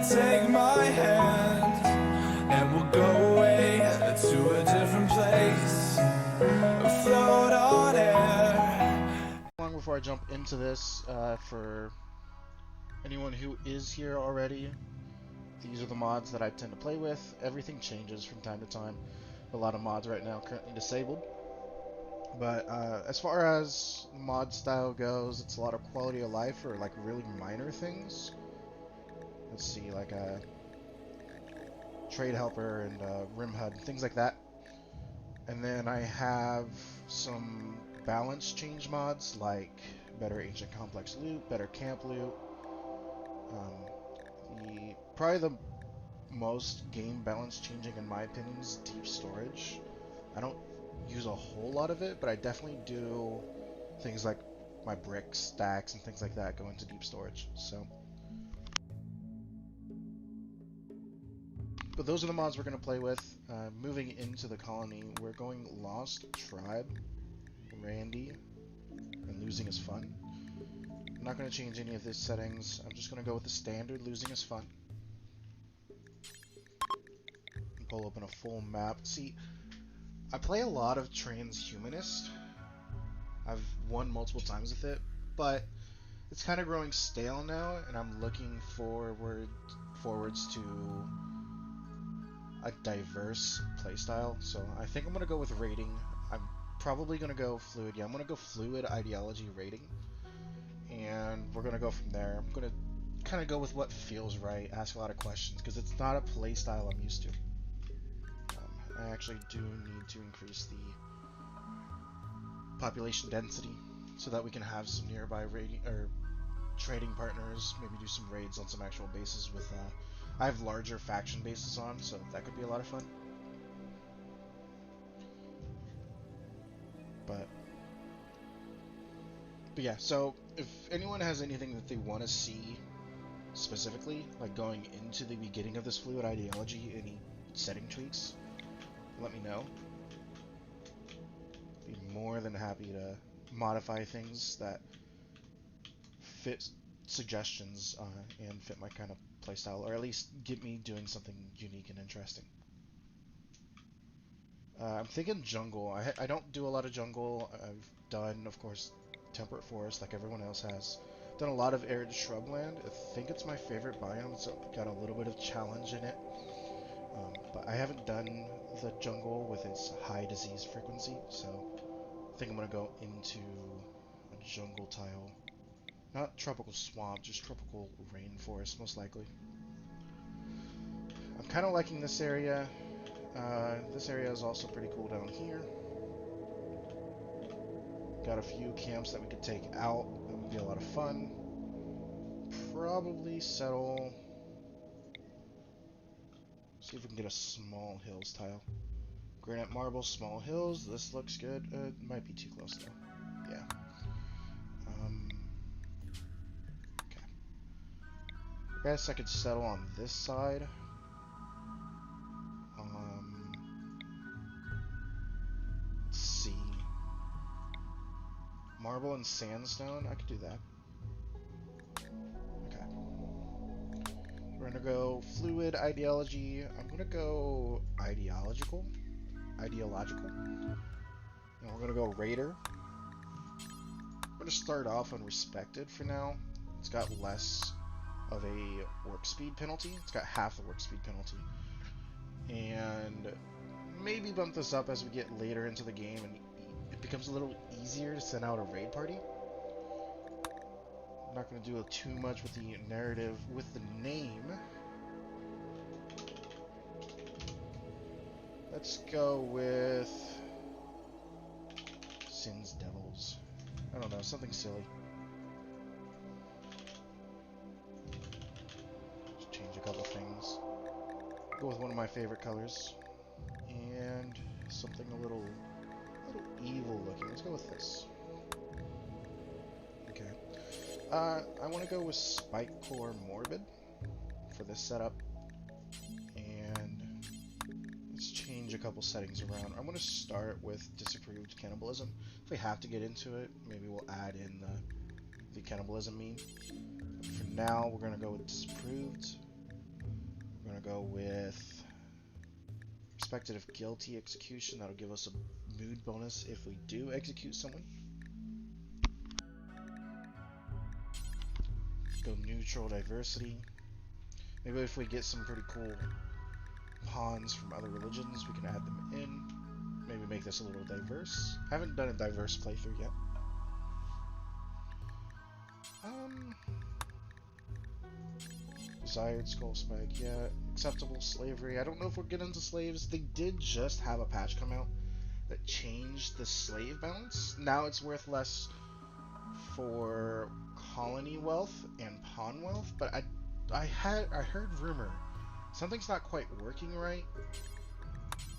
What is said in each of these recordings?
take my hand and we'll go away to a different place, float on air. Long before I jump into this, for anyone who is here already, these are the mods that I tend to play with. Everything changes from time to time. A lot of mods right now currently disabled. But as far as mod style goes, it's a lot of quality of life or like really minor things. Let's see, like a trade helper and rim HUD, things like that. And then I have some balance change mods like better ancient complex loot, better camp loot. Probably the most game balance changing in my opinion is deep storage. I don't use a whole lot of it, but I definitely do things like my brick stacks and things like that go into deep storage. So, but those are the mods we're going to play with. Moving into the colony, we're going Lost Tribe, Randy, and losing is fun. I'm not going to change any of these settings. I'm just going to go with the standard losing is fun. Pull open a full map. See, I play a lot of transhumanist. I've won multiple times with it, but it's kind of growing stale now, and I'm looking forwards to a diverse playstyle. So I think I'm gonna go with rating. I'm probably gonna go fluid. Yeah, I'm gonna go fluid ideology rating, and we're gonna go from there. I'm gonna kind of go with what feels right, ask a lot of questions, because it's not a playstyle I'm used to. I actually do need to increase the population density so that we can have some nearby trading partners, maybe do some raids on some actual bases with I have larger faction bases on, so that could be a lot of fun. But yeah, so if anyone has anything that they want to see specifically, like going into the beginning of this fluid ideology, any setting tweaks, let me know. Be more than happy to modify things that fit suggestions and fit my kind of playstyle, or at least get me doing something unique and interesting. I'm thinking jungle. I don't do a lot of jungle. I've done, of course, temperate forest like everyone else has. Done a lot of arid shrubland. I think it's my favorite biome. It's got a little bit of challenge in it. But I haven't done the jungle with its high disease frequency, so I think I'm going to go into a jungle tile. Not tropical swamp, just tropical rainforest, most likely. I'm kind of liking this area. This area is also pretty cool down here. Got a few camps that we could take out. That would be a lot of fun. Probably settle. See if we can get a small hills tile. Granite marble, small hills. This looks good. Might be too close though. Yeah. Okay. I guess I could settle on this side. Let's see. Marble and sandstone. I could do that. Okay. We're gonna go fluid ideology. I'm gonna go ideological. And we're gonna go raider. I'm gonna start off on respected for now. It's got less of a work speed penalty. It's got half the work speed penalty. And maybe bump this up as we get later into the game and it becomes a little easier to send out a raid party. I'm not going to do too much with the narrative with the name. Let's go with Sins Devils. I don't know, something silly. Just change a couple things. Go with one of my favorite colors. And something a little evil looking. Let's go with this. Okay. I want to go with Spike Core Morbid for this setup. And let's change a couple settings around. I'm going to start with disapproved cannibalism. If we have to get into it, maybe we'll add in the cannibalism meme. But for now, we're going to go with disapproved. go with Respected of Guilty Execution. That'll give us a mood bonus if we do execute someone. Go Neutral Diversity. Maybe if we get some pretty cool pawns from other religions, we can add them in. Maybe make this a little diverse. Haven't done a diverse playthrough yet. Desired Skull Spike, yeah. Acceptable Slavery. I don't know if we'll get into slaves. They did just have a patch come out that changed the slave balance. Now it's worth less for colony wealth and pawn wealth, but I heard rumor something's not quite working right.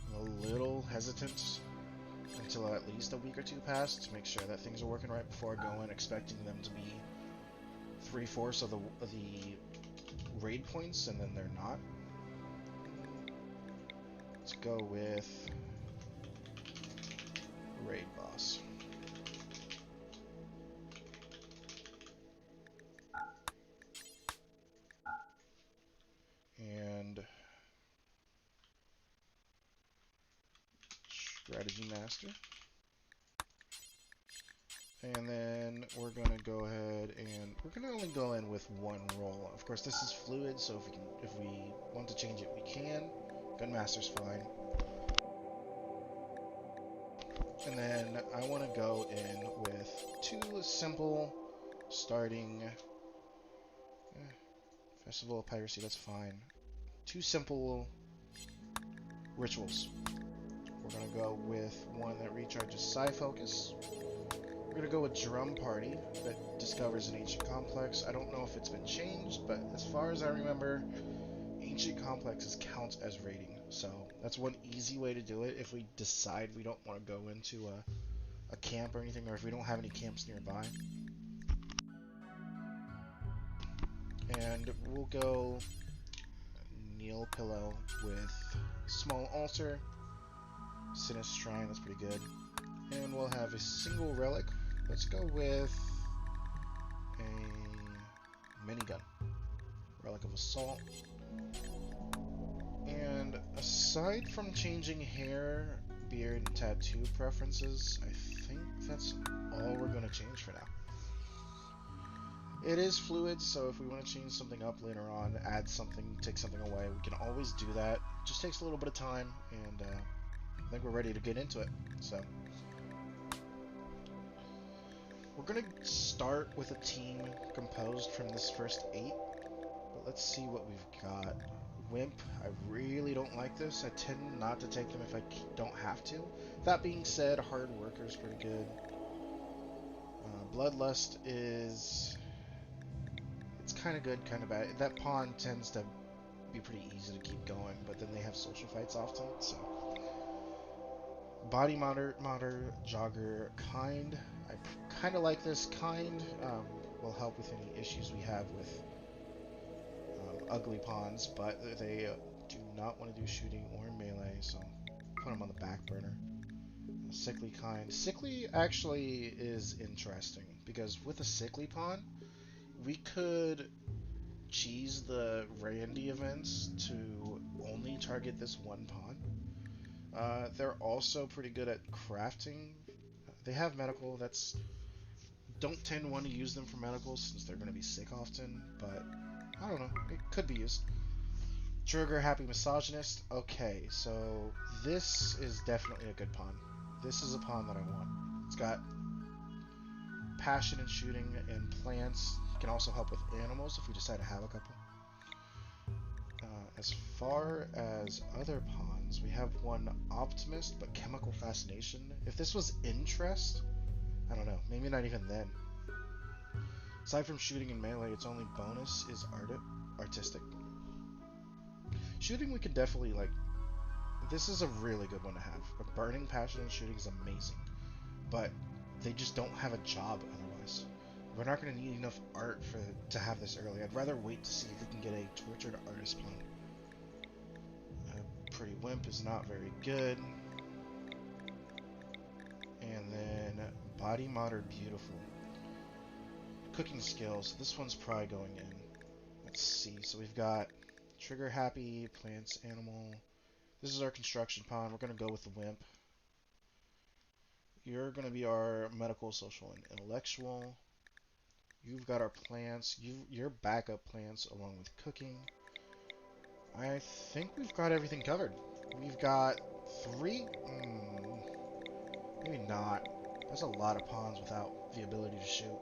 I'm a little hesitant until at least a week or two pass to make sure that things are working right before I go in expecting them to be 3/4 of the raid points, and then they're not. Let's go with raid boss. And strategy master. And then we're gonna go ahead and we're gonna only go in with one role. Of course, this is fluid, so if we want to change it, we can. Gunmaster's fine. And then I want to go in with two simple starting Festival of Piracy. That's fine. Two simple rituals. We're gonna go with one that recharges Psi Focus. We're gonna go with Drum Party that discovers an ancient complex. I don't know if it's been changed, but as far as I remember, ancient complexes count as raiding. So that's one easy way to do it if we decide we don't want to go into a camp or anything, or if we don't have any camps nearby. And we'll go Kneel Pillow with Small Altar, Sinus Shrine, that's pretty good. And we'll have a single relic. Let's go with a minigun. Relic of Assault. And aside from changing hair, beard, and tattoo preferences, I think that's all we're going to change for now. It is fluid, so if we want to change something up later on, add something, take something away, we can always do that. It just takes a little bit of time, and I think we're ready to get into it. So we're going to start with a team composed from this first 8, but let's see what we've got. Wimp, I really don't like this. I tend not to take them if I don't have to. That being said, Hard Worker is pretty good. Bloodlust is... it's kind of good, kind of bad. That pawn tends to be pretty easy to keep going, but then they have social fights often, so... Body Modder, Jogger, Kind. I kind of like this. Kind will help with any issues we have with ugly pawns, but they do not want to do shooting or melee, so put them on the back burner. Sickly Kind. Sickly actually is interesting, because with a sickly pawn, we could cheese the Randy events to only target this one pawn. They're also pretty good at crafting. They have medical. That's don't tend to want to use them for medical since they're going to be sick often, but I don't know. It could be used. Trigger Happy Misogynist. Okay, so this is definitely a good pawn. This is a pawn that I want. It's got passion in shooting and plants. It can also help with animals if we decide to have a couple. As far as other pawns, we have one Optimist, but Chemical Fascination. If this was Interest, I don't know, maybe not even then. Aside from shooting and melee, its only bonus is artistic. Shooting we can definitely, like, this is a really good one to have. A Burning Passion in shooting is amazing, but they just don't have a job otherwise. We're not going to need enough art to have this early. I'd rather wait to see if we can get a Tortured Artist pawn. Pretty Wimp is not very good. And then Body Modder Beautiful. Cooking skills. This one's probably going in. Let's see. So we've got Trigger happy, plants, animal. This is our construction pond. We're going to go with the wimp. You're going to be our medical, social, and intellectual. You've got our plants. Your backup plants along with cooking. I think we've got everything covered. We've got 3? Maybe not. That's a lot of pawns without the ability to shoot.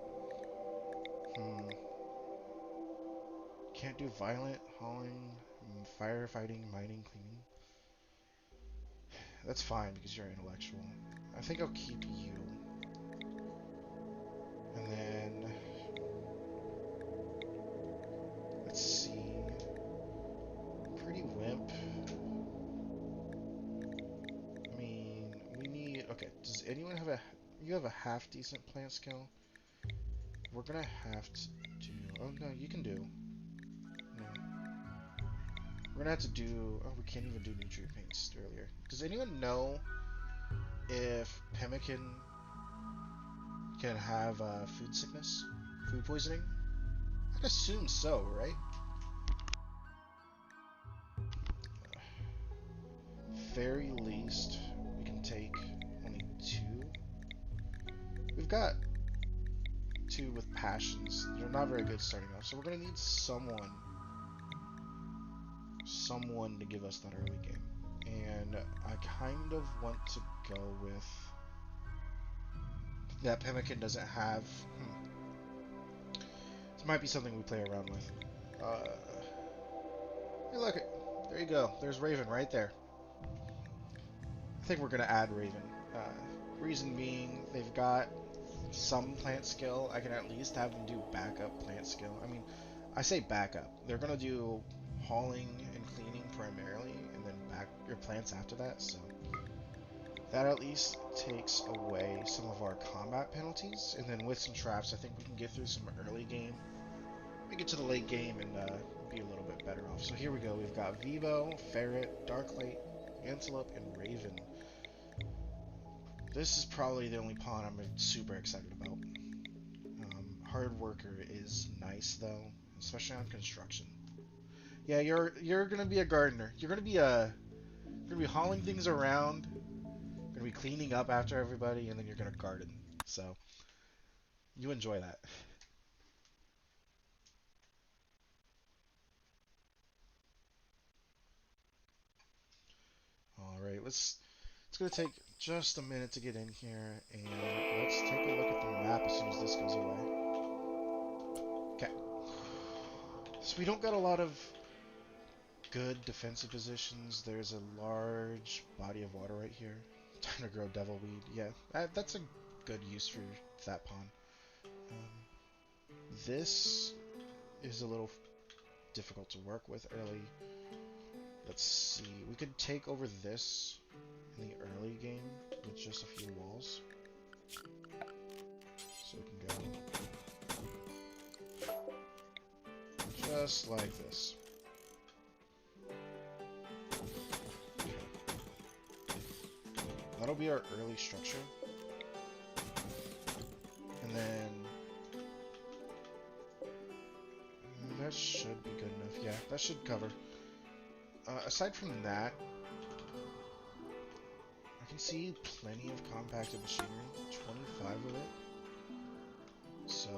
Can't do violent, hauling, firefighting, mining, cleaning. That's fine because you're intellectual. I think I'll keep you. And then... let's see. Pretty wimp. I mean, we need... okay, does anyone have a... you have a half-decent plant skill? We're gonna have to do... oh no, you can do... no. We're gonna have to do... oh, we can't even do nutrient paints earlier. Does anyone know if pemmican can have food sickness? Food poisoning? I'd assume so, right? Very least, we can take only 2. We've got 2 with passions. They're not very good starting off, so we're gonna need someone to give us that early game. And I kind of want to go with that pemmican doesn't have. This might be something we play around with. Hey, look, there you go. There's Raven right there. I think we're gonna add Raven. Reason being, they've got some plant skill. I can at least have them do backup plant skill. I mean, I say backup. They're gonna do hauling and cleaning primarily, and then back your plants after that. So that at least takes away some of our combat penalties. And then with some traps, I think we can get through some early game. We get to the late game and be a little bit better off. So here we go. We've got Vivo, Ferret, Darklight, Antelope, and Raven. This is probably the only pawn I'm super excited about. Hard Worker is nice though, especially on construction. Yeah, you're gonna be a gardener. You're gonna be hauling things around. You're gonna be cleaning up after everybody, and then you're gonna garden. So you enjoy that. All right, it's gonna take just a minute to get in here, and let's take a look at the map as soon as this goes away. Okay. So we don't got a lot of good defensive positions. There's a large body of water right here. Time to grow devil weed. Yeah, that's a good use for that pawn. This is a little difficult to work with early. Let's see. We could take over this in the early game with just a few walls. So we can go just like this. That'll be our early structure. And then that should be good enough. Yeah, that should cover. Aside from that, I can see plenty of compacted machinery, 25 of it. So,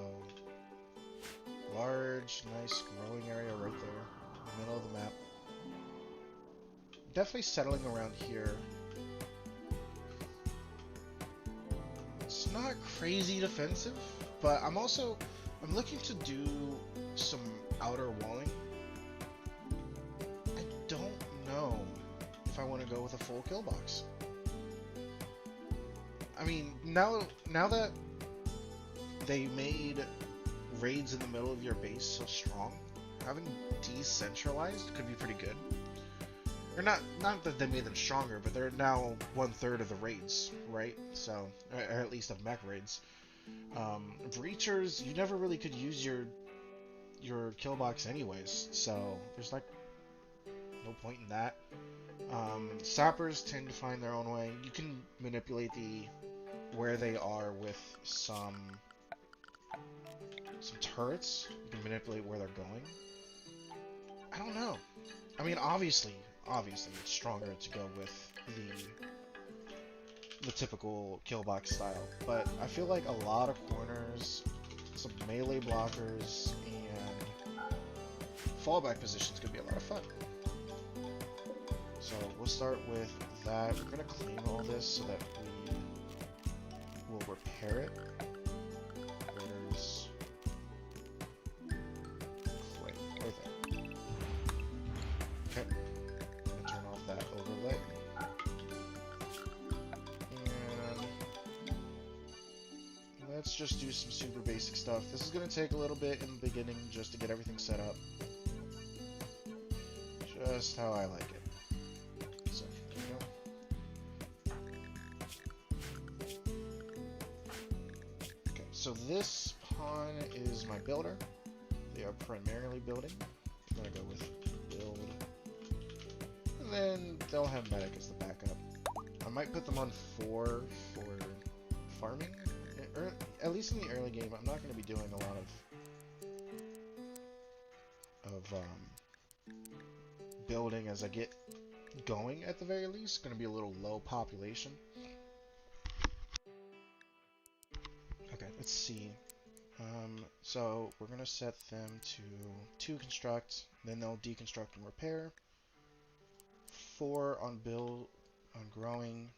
large, nice growing area right there, in the middle of the map. Definitely settling around here. It's not crazy defensive, but I'm looking to do some outer walling. I don't know if I want to go with a full kill box. I mean, now that they made raids in the middle of your base so strong, having decentralized could be pretty good. Or not that they made them stronger, but they're now 1/3 of the raids, right? So, or at least of mech raids. Breachers, you never really could use your kill box anyways, so there's like no point in that. Sappers tend to find their own way. You can manipulate where they are with some turrets. You can manipulate where they're going. I don't know. I mean, obviously, it's stronger to go with the typical kill box style, but I feel like a lot of corners, some melee blockers, and fallback positions could be a lot of fun. So we'll start with that. We're gonna clean all this so that we will repair it. There's clay right there. Okay. I'm gonna turn off that overlay. And let's just do some super basic stuff. This is gonna take a little bit in the beginning just to get everything set up. Just how I like it. So, there we go. Okay, so this pawn is my builder. They are primarily building. I'm gonna go with build. And then they'll have medic as the backup. I might put them on 4 for farming. Or at least in the early game, I'm not gonna be doing a lot of building as I get going at the very least. It's going to be a little low population. Okay, let's see. So we're going to set them to 2 construct, then they'll deconstruct and repair. 4 on build, on growing.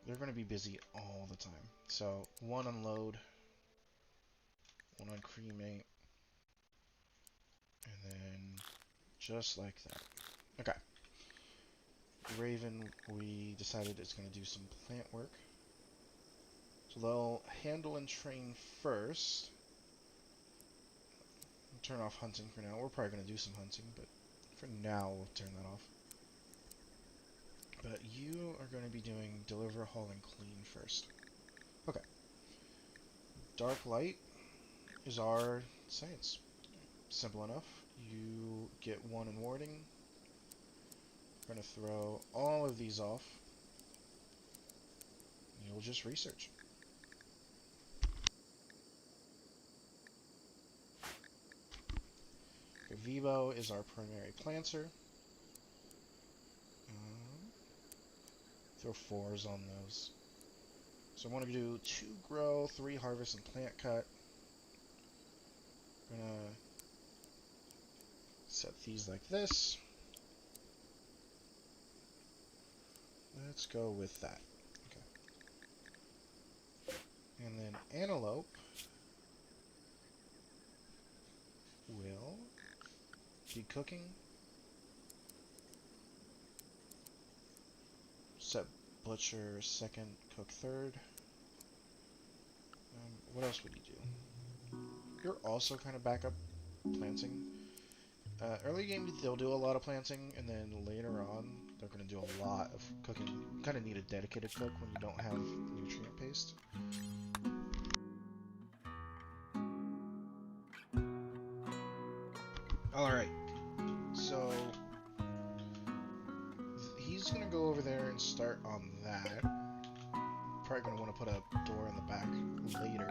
They're going to be busy all the time. So 1 on load, 1 on cremate. And then, just like that. Okay. Raven, we decided it's going to do some plant work. So they'll handle and train first. We'll turn off hunting for now. We're probably going to do some hunting, but for now we'll turn that off. But you are going to be doing deliver, haul, and clean first. Okay. Dark light is our science. Simple enough. You get 1 in warding. We're going to throw all of these off. You'll just research. Okay, Vivo is our primary planter. Throw 4s on those. So I want to do 2 grow, 3 harvest, and plant cut. I'm going to set these like this. Let's go with that. Okay. And then antelope will be cooking. Set butcher second, cook third. What else would you do? You're also kind of backup planting. Early game, they'll do a lot of planting, and then later on, they're going to do a lot of cooking. You kind of need a dedicated cook when you don't have nutrient paste. Alright, so he's going to go over there and start on that. Probably going to want to put a door in the back later.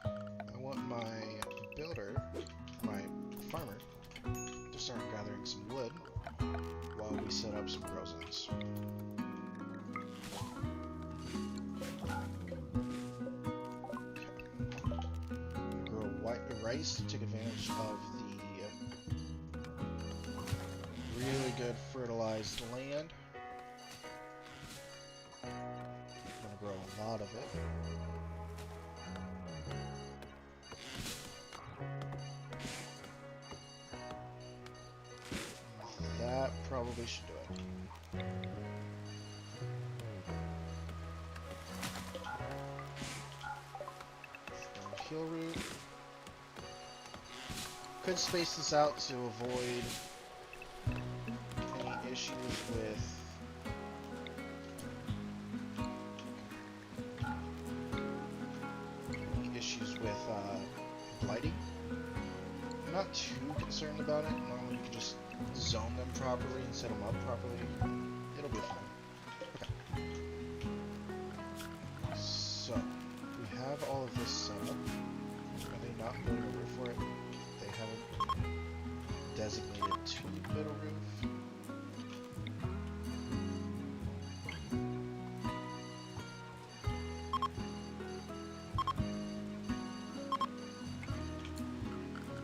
I want my builder, my farmer, to start gathering some wood while we set up some grow zones. Okay. Grow rice to take advantage of the really good fertilized land. I'm gonna grow a lot of it. That probably should do it. Heal root. Could space this out to avoid any issues with blighting. I'm not too concerned about it. Normally you can just zone them properly and set them up properly. It'll be fine. Okay. So, we have all of this set up. Are they not going over for it? They haven't. designated to build a roof.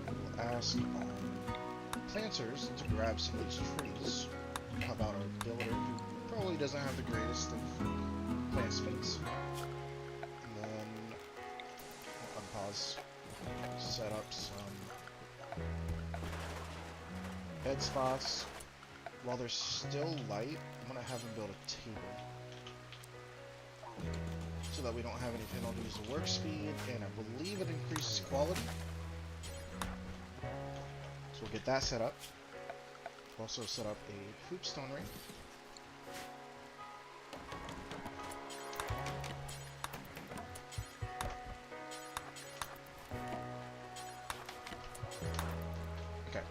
We'll ask planters to grab some of these trees. How about our builder, who probably doesn't have the greatest of plant speeds. And then, unpause, set up some bed spots. While they're still light, I'm going to have them build a table. So that we don't have any penalties of work speed, and I believe it increases quality. So we'll get that set up. We'll also set up a hoopstone ring. Okay.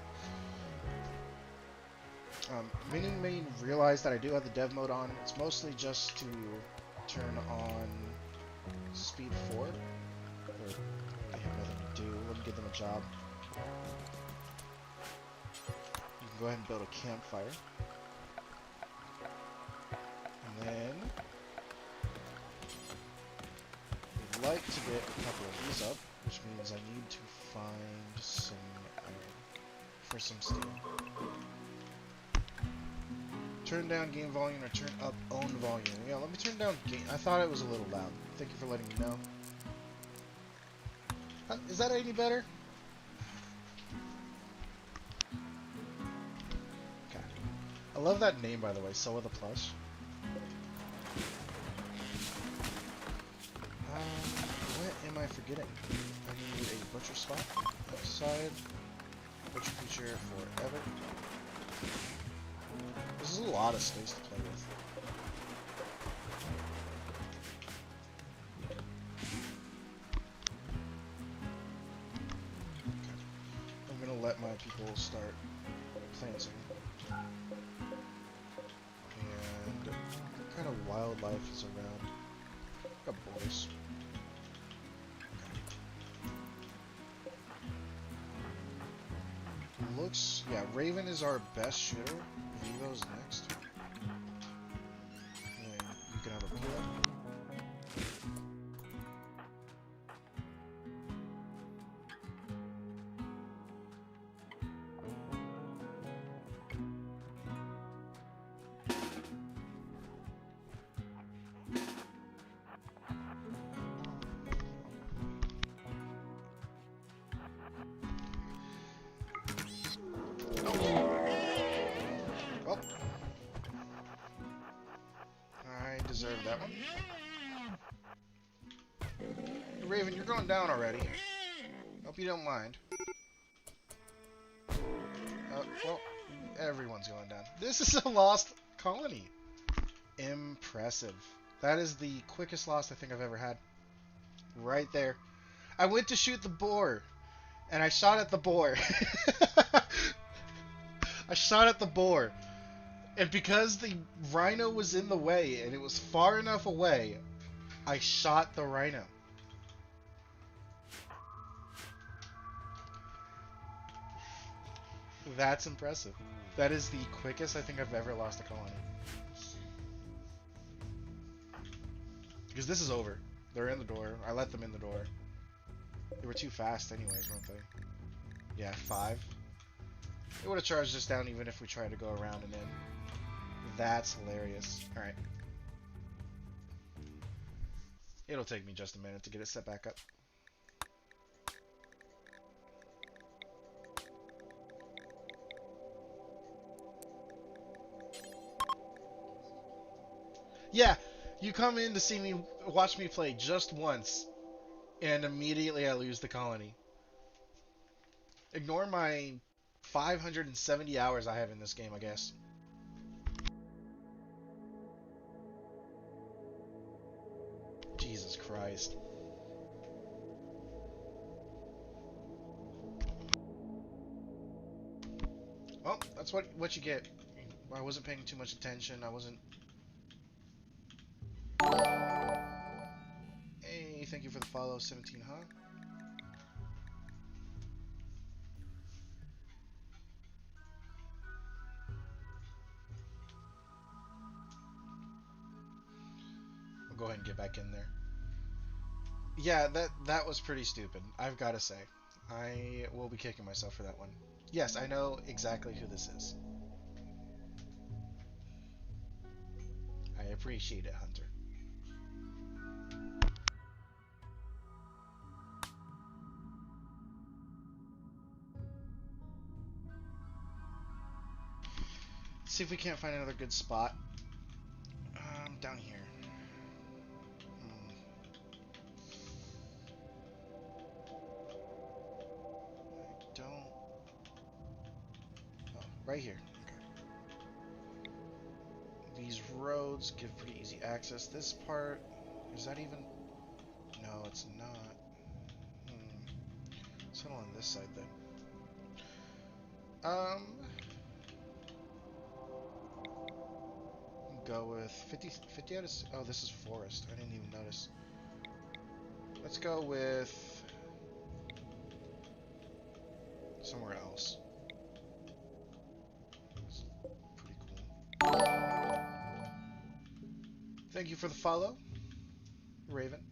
Mini may realize that I do have the dev mode on. It's mostly just to turn on speed 4. Or they have nothing to do. Let me give them a job. You can go ahead and build a campfire. And then we'd like to get a couple of these up, which means I need to find some iron for some steel. Turn down game volume or turn up own volume. Yeah, let me turn down game. I thought it was a little loud. Thank you for letting me know. Is that any better? Okay. I love that name, by the way. So with a plush. What am I forgetting? I need a butcher spot outside. Butcher creature forever. This is a lot of space to play with. Okay. I'm gonna let my people start planting. And what kind of wildlife is around? Got boars. Okay. Looks, yeah, Raven is our best shooter. Vivo's next. And you can have a peel. Deserve that one. Raven, you're going down already. Hope you don't mind. Well, everyone's going down. This is a lost colony. Impressive. That is the quickest loss I think I've ever had. Right there. I went to shoot the boar, and I shot at the boar. I shot at the boar. And because the rhino was in the way, and it was far enough away, I shot the rhino. That's impressive. That is the quickest I think I've ever lost a colony. Because this is over. They're in the door. I let them in the door. They were too fast anyways, weren't they? Yeah, 5. They would have charged us down even if we tried to go around and in. That's hilarious. Alright. It'll take me just a minute to get it set back up. Yeah, you come in to see me, watch me play just once, and immediately I lose the colony. Ignore my 570 hours I have in this game, I guess. Jesus Christ. Well, that's what you get. I wasn't paying too much attention. I wasn't... Hey, thank you for the follow, 17, huh? go ahead and get back in there. Yeah, that was pretty stupid, I've got to say. I will be kicking myself for that one. Yes, I know exactly who this is. I appreciate it, Hunter. See if we can't find another good spot. Down here. I don't. Oh, right here. Okay. These roads give pretty easy access. This part, is that even? No, it's not. Settle on this side then. Go with 50 out of. Oh, this is forest. I didn't even notice. Let's go with somewhere else. It's pretty cool. Thank you for the follow, Raven.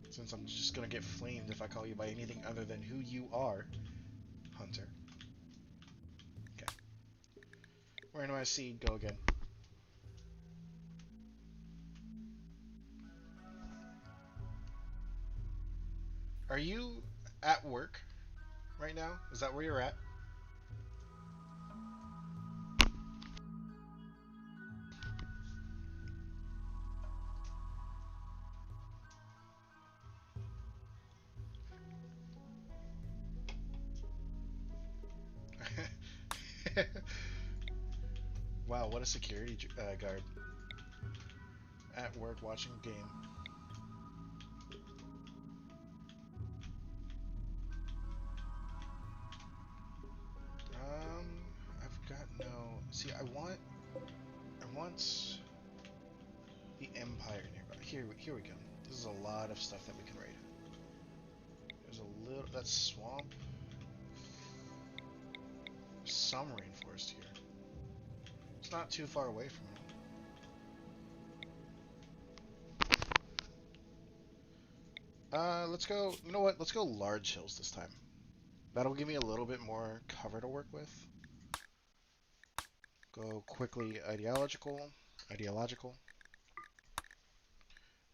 Since I'm just gonna get flamed if I call you by anything other than who you are, Hunter. Okay. Where do I see go again? Are you at work right now? Is that where you're at? Wow, what a security guard. At work watching a game. I've got no... See, I want the Empire nearby. Here we go. This is a lot of stuff that we can raid. There's a little... That's swamp. There's some rainforest here. It's not too far away from it. Let's go... You know what? Let's go large hills this time. That'll give me a little bit more cover to work with. Go quickly ideological.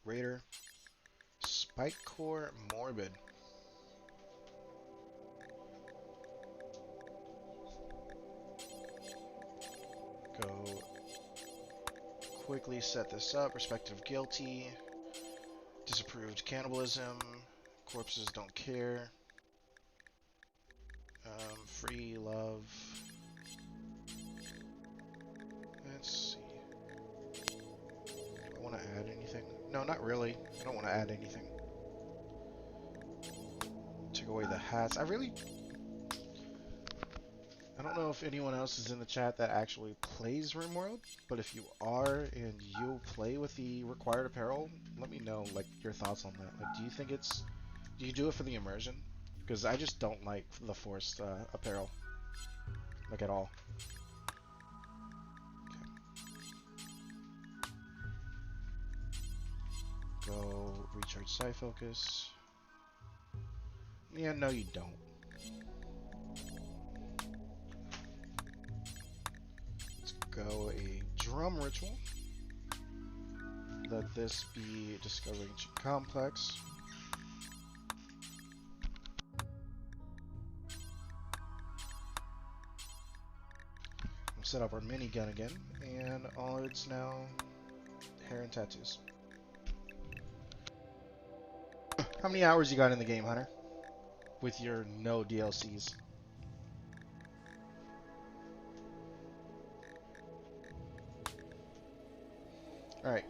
Raider. Spike Core Morbid. Go quickly set this up. Respective guilty. Disapproved cannibalism. Corpses don't care. Free love. Let's see. Do I want to add anything? No, not really. I don't want to add anything. Take away the hats. I don't know if anyone else is in the chat that actually plays Rimworld, but if you are and you play with the required apparel, let me know like your thoughts on that. Like, do you do it for the immersion? Because I just don't like the forced apparel, like at all. Okay. Go recharge Psi Focus. Yeah, no you don't. Let's go a drum ritual. Let this be discovering complex. Set up our minigun again, and all it's now hair and tattoos. How many hours you got in the game, Hunter? With your no DLCs. Alright.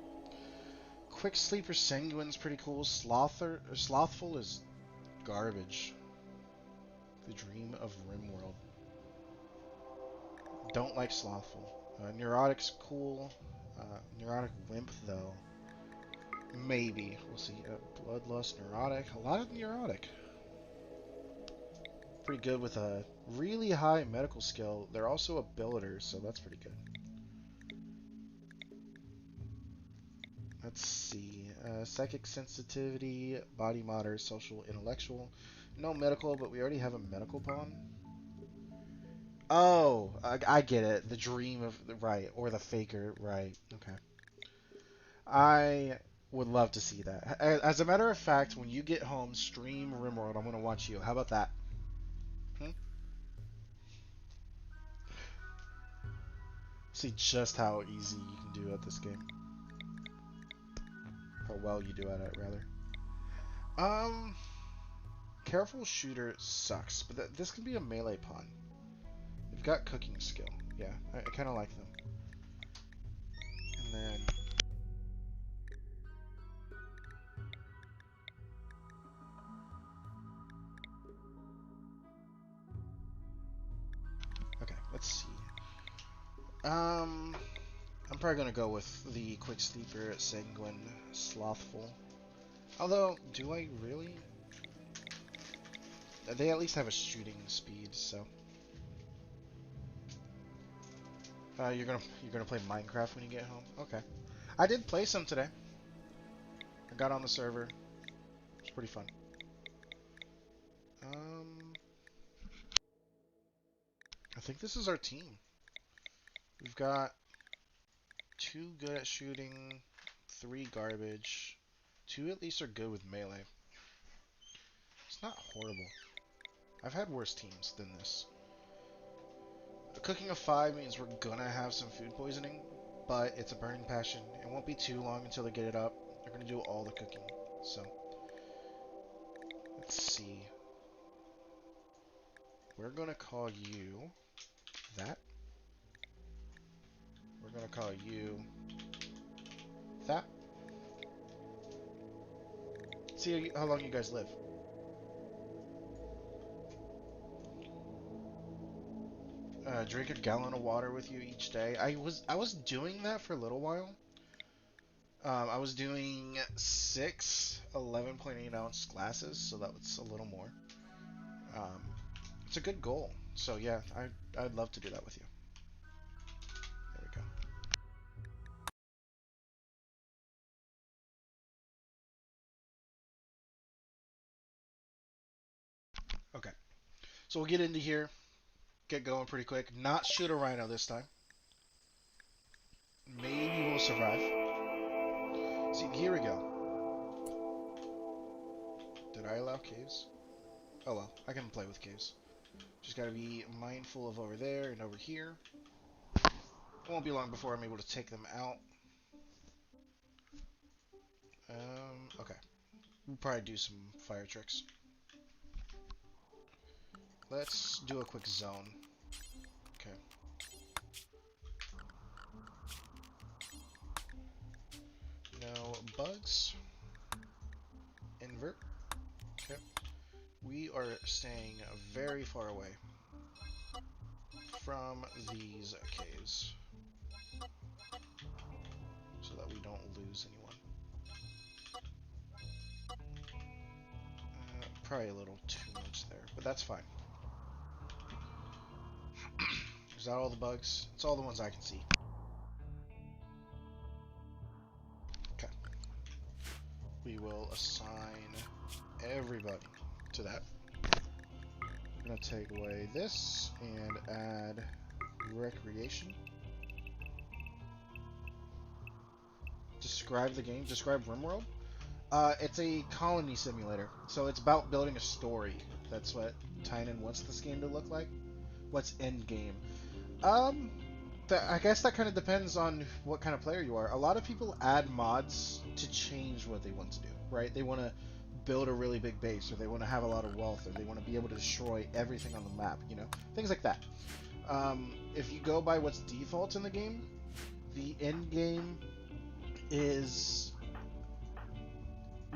Quick Sleeper Sanguine's pretty cool. Slothful is garbage. The Dream of Rimworld. Don't like Slothful. Neurotic's cool. Neurotic Wimp, though. Maybe. We'll see. Bloodlust, Neurotic. A lot of Neurotic. Pretty good with a really high medical skill. They're also a builder, so that's pretty good. Let's see. Psychic sensitivity, body motor, social, intellectual. No medical, but we already have a medical pawn. Oh, I get it. The dream of right, or the faker, right? Okay. I would love to see that. As a matter of fact, when you get home, stream Rimworld. I'm gonna watch you. How about that? Hmm? See just how easy you can do at this game. How well you do at it, rather. Um, Careful shooter sucks, but this can be a melee pawn. They've got cooking skill. Yeah, I kind of like them. And then okay, let's see. I'm probably gonna go with the quick sleeper, sanguine, slothful. Although, do I really? They at least have a shooting speed, so. You're gonna play Minecraft when you get home? Okay. I did play some today. I got on the server. It's pretty fun. I think this is our team. We've got 2 good at shooting, 3 garbage. 2 at least are good with melee. It's not horrible. I've had worse teams than this. A cooking of 5 means we're gonna have some food poisoning, but it's a burning passion. It won't be too long until they get it up. They're gonna do all the cooking. So, let's see. We're gonna call you that. We're gonna call you that. See how long you guys live. Drink a gallon of water with you each day. I was doing that for a little while. I was doing 6 11.8 ounce glasses, so that was a little more. It's a good goal. So yeah, I'd love to do that with you. There we go. Okay, so we'll get into here, get going pretty quick. Not shoot a rhino this time. Maybe we'll survive. See, here we go. Did I allow caves? Oh well, I can play with caves. Just gotta be mindful of over there and over here. It won't be long before I'm able to take them out. Okay. We'll probably do some fire tricks. Let's do a quick zone. Okay. No bugs. Invert. Okay. We are staying very far away from these caves so that we don't lose anyone. Probably a little too much there, but that's fine. Is that all the bugs? It's all the ones I can see. Okay. We will assign everybody to that. I'm going to take away this and add recreation. Describe the game. Describe Rimworld. It's a colony simulator, so it's about building a story. That's what Tynan wants this game to look like. What's end game? I guess that kind of depends on what kind of player you are. A lot of people add mods to change what they want to do, right? They want to build a really big base, or they want to have a lot of wealth, or they want to be able to destroy everything on the map, you know? Things like that. If you go by what's default in the game, the end game is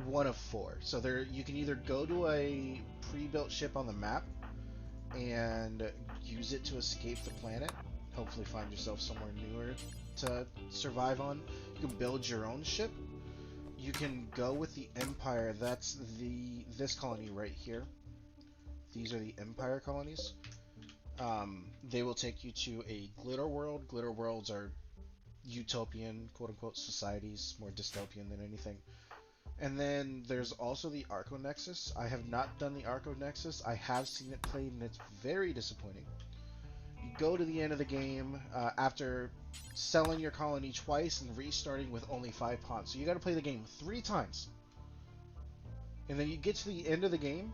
one of 4. So there, you can either go to a pre-built ship on the map and use it to escape the planet, hopefully find yourself somewhere newer to survive on. You can build your own ship. You can go with the Empire. That's this colony right here. These are the Empire colonies. They will take you to a glitter world. Glitter worlds are utopian, quote-unquote, societies, more dystopian than anything. And then there's also the Arco Nexus. I have not done the Arco Nexus. I have seen it played, and it's very disappointing. You go to the end of the game after selling your colony twice and restarting with only 5 pawns. So you got to play the game 3 times. And then you get to the end of the game,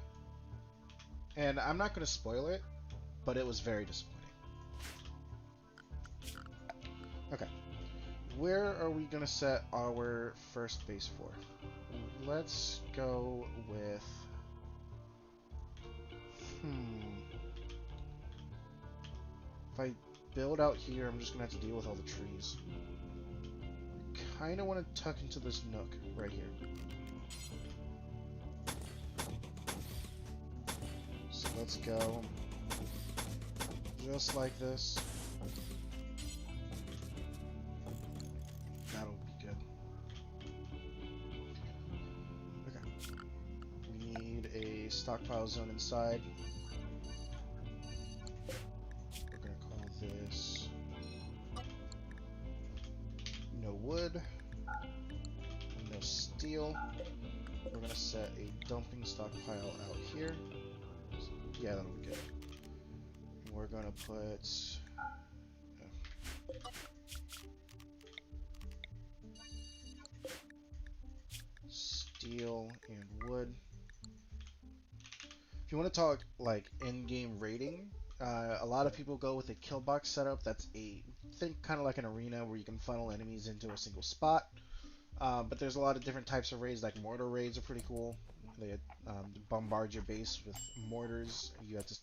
and I'm not going to spoil it, but it was very disappointing. Okay. Where are we going to set our first base for? Let's go with... If I build out here, I'm just going to have to deal with all the trees. Kind of want to tuck into this nook right here. So let's go just like this. That'll be good. Okay. We need a stockpile zone inside. We're gonna call this no wood, no steel. We're gonna set a dumping stockpile out here. Yeah, that'll be good. We're gonna put steel and wood. If you want to talk like in-game raiding, a lot of people go with a kill box setup. That's think kind of like an arena where you can funnel enemies into a single spot. But there's a lot of different types of raids, like mortar raids are pretty cool. They bombard your base with mortars. You have to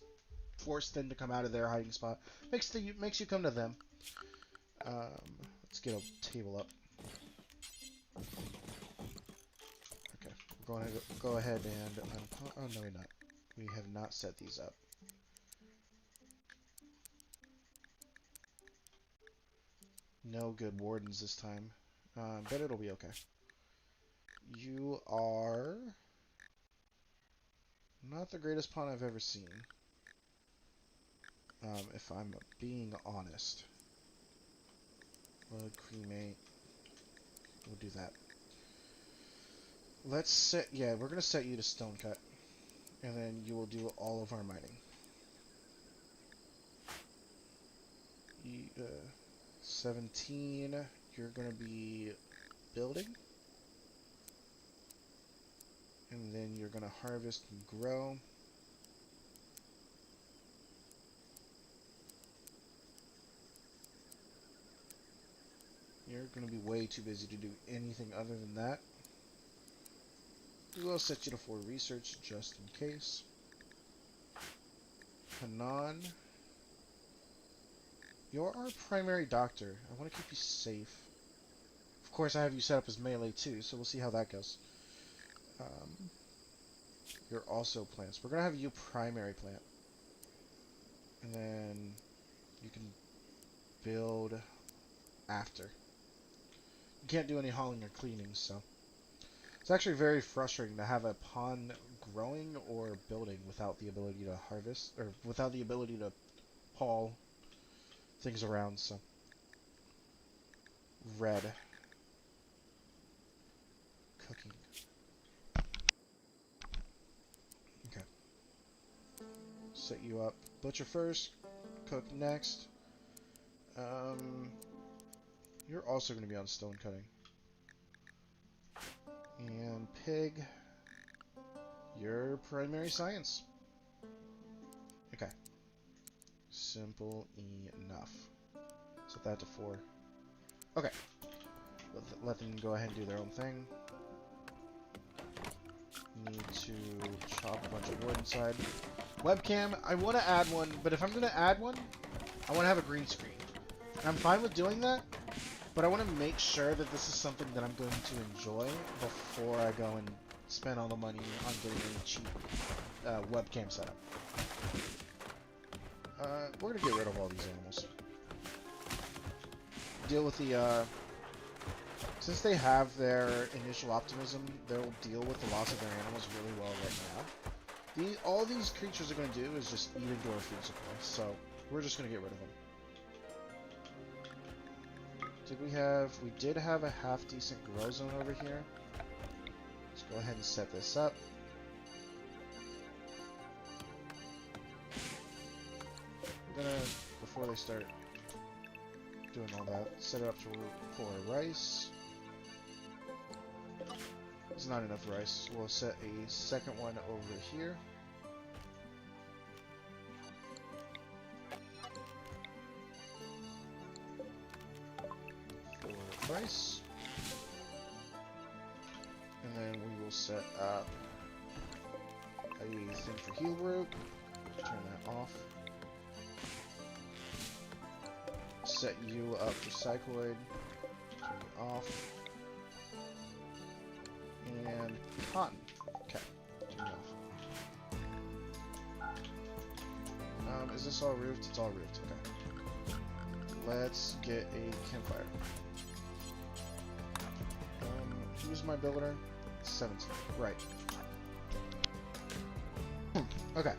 force them to come out of their hiding spot. Makes you come to them. Let's get a table up. Okay, we're going to go ahead and oh no, we're not. We have not set these up. No good wardens this time, but it'll be okay. You are not the greatest pawn I've ever seen. If I'm being honest. Wood, cremate. We'll do that. Let's set, yeah, we're going to set you to stone cut. And then you will do all of our mining. 17, you're going to be building. And then you're going to harvest and grow. You're going to be way too busy to do anything other than that. We will set you to 4 research just in case. Hanan, you're our primary doctor. I want to keep you safe. Of course, I have you set up as melee too, so we'll see how that goes. You're also plants. We're going to have you primary plant. And then you can build after. You can't do any hauling or cleaning, so it's actually very frustrating to have a pawn growing or building without the ability to harvest, or without the ability to haul things around, so. Red. Cooking. Okay. Set you up. Butcher first, cook next. You're also going to be on stone cutting. And pig, your primary science. Okay. Simple enough. Set that to 4. Okay. Let them go ahead and do their own thing. Need to chop a bunch of wood inside. Webcam, I want to add one, but if I'm going to add one, I want to have a green screen. And I'm fine with doing that. But I want to make sure that this is something that I'm going to enjoy before I go and spend all the money on getting a cheap webcam setup. We're going to get rid of all these animals. Deal with the, since they have their initial optimism, they'll deal with the loss of their animals really well right now. All these creatures are going to do is just eat into our food supply, so we're just going to get rid of them. We did have a half-decent grow zone over here. Let's go ahead and set this up. We're gonna, before they start doing all that, set it up for rice. There's not enough rice. We'll set a second one over here. For rice. And then we will set up a thing for heal root. Turn that off. Set you up for cycloid. Turn it off. And cotton. Okay. Turn it off. Is this all roofed? It's all roofed. Okay. Let's get a campfire. Who's my builder? 17. Right. Okay.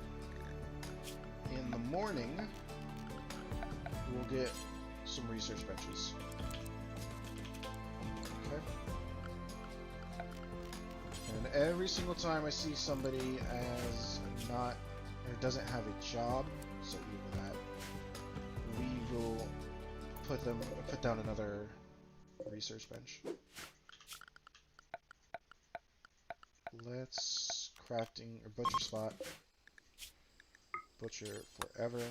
In the morning, we'll get some research benches. Okay. And every single time I see somebody as not, or doesn't have a job, so either that, we will put down another research bench. Let's crafting or butcher spot. Butcher forever.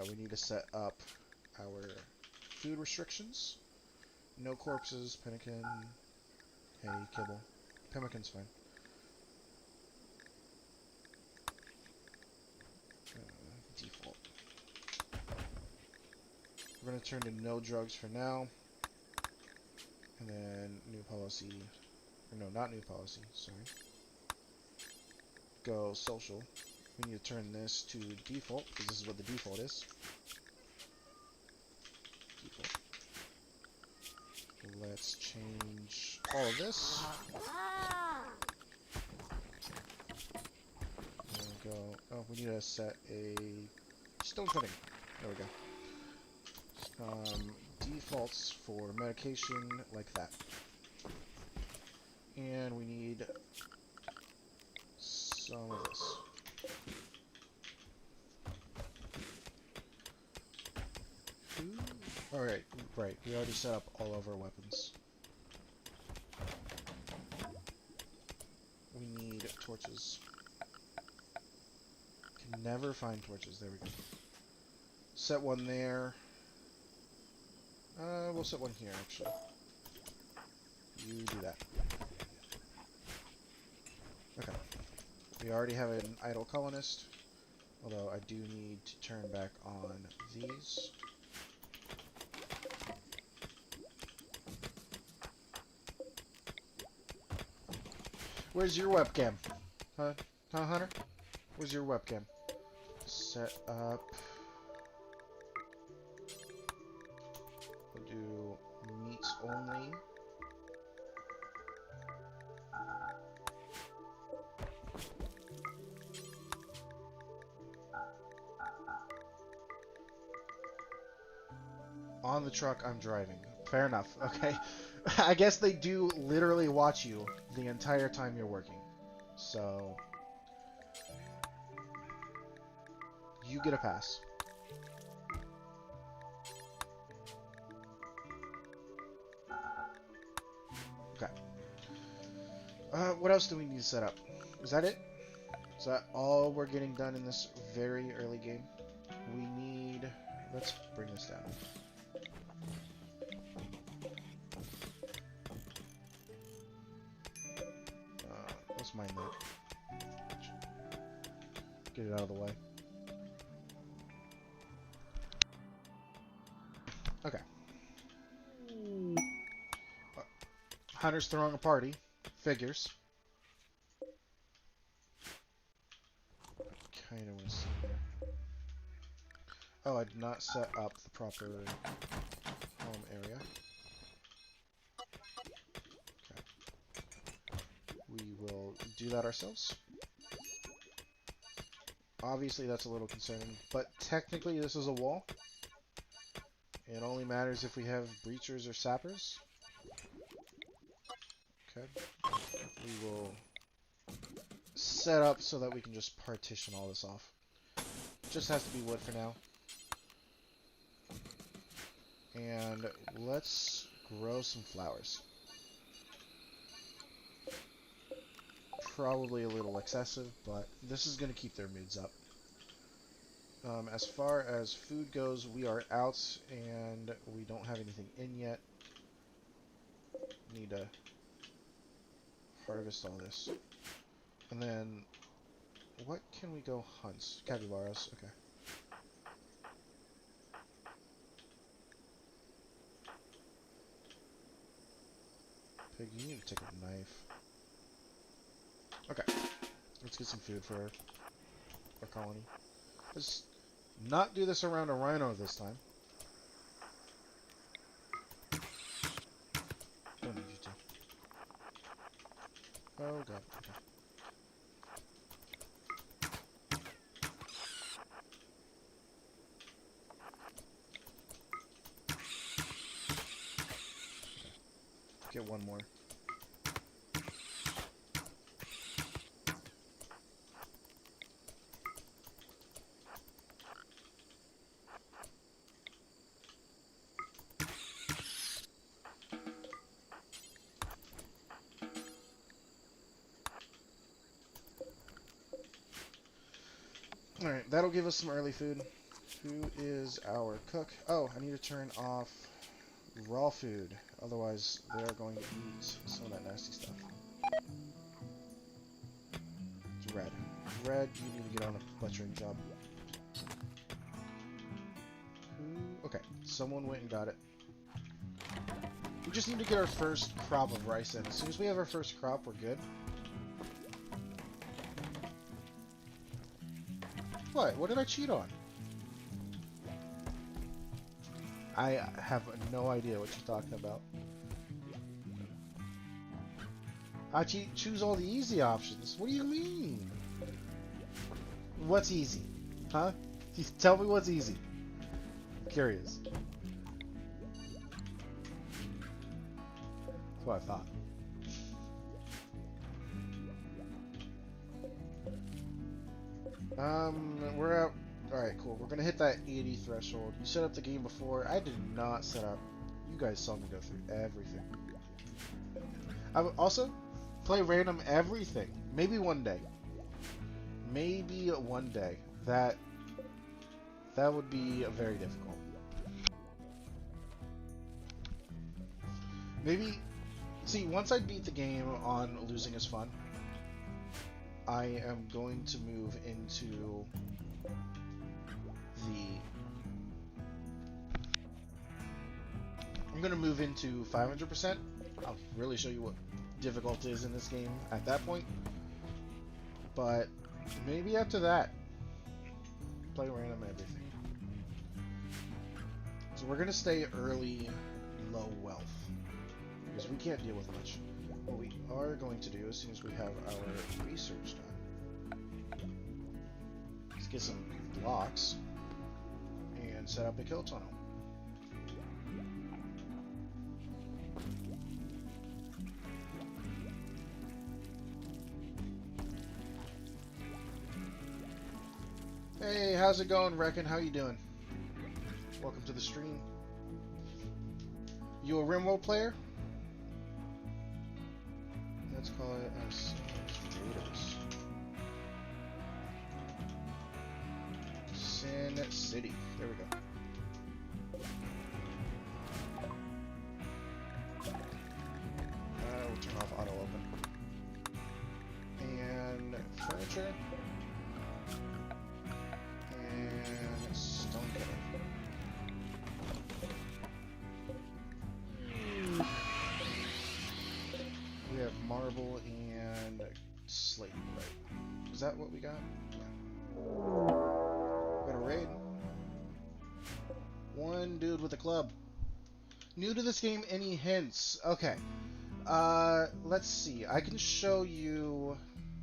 We need to set up our food restrictions. No corpses, pemmican. Hey, kibble. Pemmican's fine. Default. We're gonna turn to no drugs for now. And then new policy. Or no, not new policy, sorry. Go social. We need to turn this to default, because this is what the default is. Default. Let's change all of this. There we go. Oh, we need to set a stone cutting. There we go. Defaults for medication, like that. And we need some of this. Alright, right. We already set up all of our weapons. We need torches. Can never find torches. There we go. Set one there. We'll set one here, actually. You do that. Okay. We already have an idle colonist, although I do need to turn back on these. Where's your webcam? Huh, Hunter? Where's your webcam? Set up. We'll do meats only. On the truck I'm driving. Fair enough, okay. I guess they do literally watch you the entire time you're working. So you get a pass. Okay. What else do we need to set up? Is that it? Is that all we're getting done in this very early game? We need... Let's bring this down. Let's mine that. Get it out of the way. Okay. Hunter's throwing a party. Figures. Kind of want to see here. Oh, I did not set up the proper home area. Okay. We will do that ourselves. Obviously, that's a little concerning, but technically this is a wall. It only matters if we have breachers or sappers. Okay. We will set up so that we can just partition all this off. Just has to be wood for now. And let's grow some flowers. Probably a little excessive, but this is going to keep their moods up. As far as food goes, we are out and we don't have anything in yet. Need to harvest all this. And then, what can we go hunt? Capybaras, okay. Pig, you need to take a knife. Okay, let's get some food for our colony. Let's not do this around a rhino this time. Don't need you to. Oh god, okay. Get one more. Alright, that'll give us some early food. Who is our cook? Oh, I need to turn off raw food. Otherwise, they are going to eat some of that nasty stuff. It's red. Red, you need to get on a butchering job. Okay, someone went and got it. We just need to get our first crop of rice in. As soon as we have our first crop, we're good. What? What did I cheat on? I have no idea what you're talking about. I choose all the easy options. What do you mean? What's easy? Huh? Tell me what's easy. I'm curious. That's what I thought. We're out. Alright, cool. We're gonna hit that 80 threshold. You set up the game before. I did not set up. You guys saw me go through everything. I would also play random everything. Maybe one day. Maybe one day. That would be very difficult. Maybe. See, once I beat the game on losing is fun, I am going to move into I'm going to move into 500%. I'll really show you what difficult is in this game at that point. But maybe after that, play random everything. So we're going to stay early, low wealth, because we can't deal with much. What we are going to do as soon as we have our research done, let's get some blocks and set up a kill tunnel. Hey, how's it going, Reckon? How you doing? Welcome to the stream. You a Rimworld player? Let's call it as Raiders. Sin City. There we go. We'll turn off auto open. And furniture. And stone cutter. We have marble and slate, right? Is that what we got? Yeah. We got a raid. One dude with a club. New to this game, any hints? Okay. Let's see. I can show you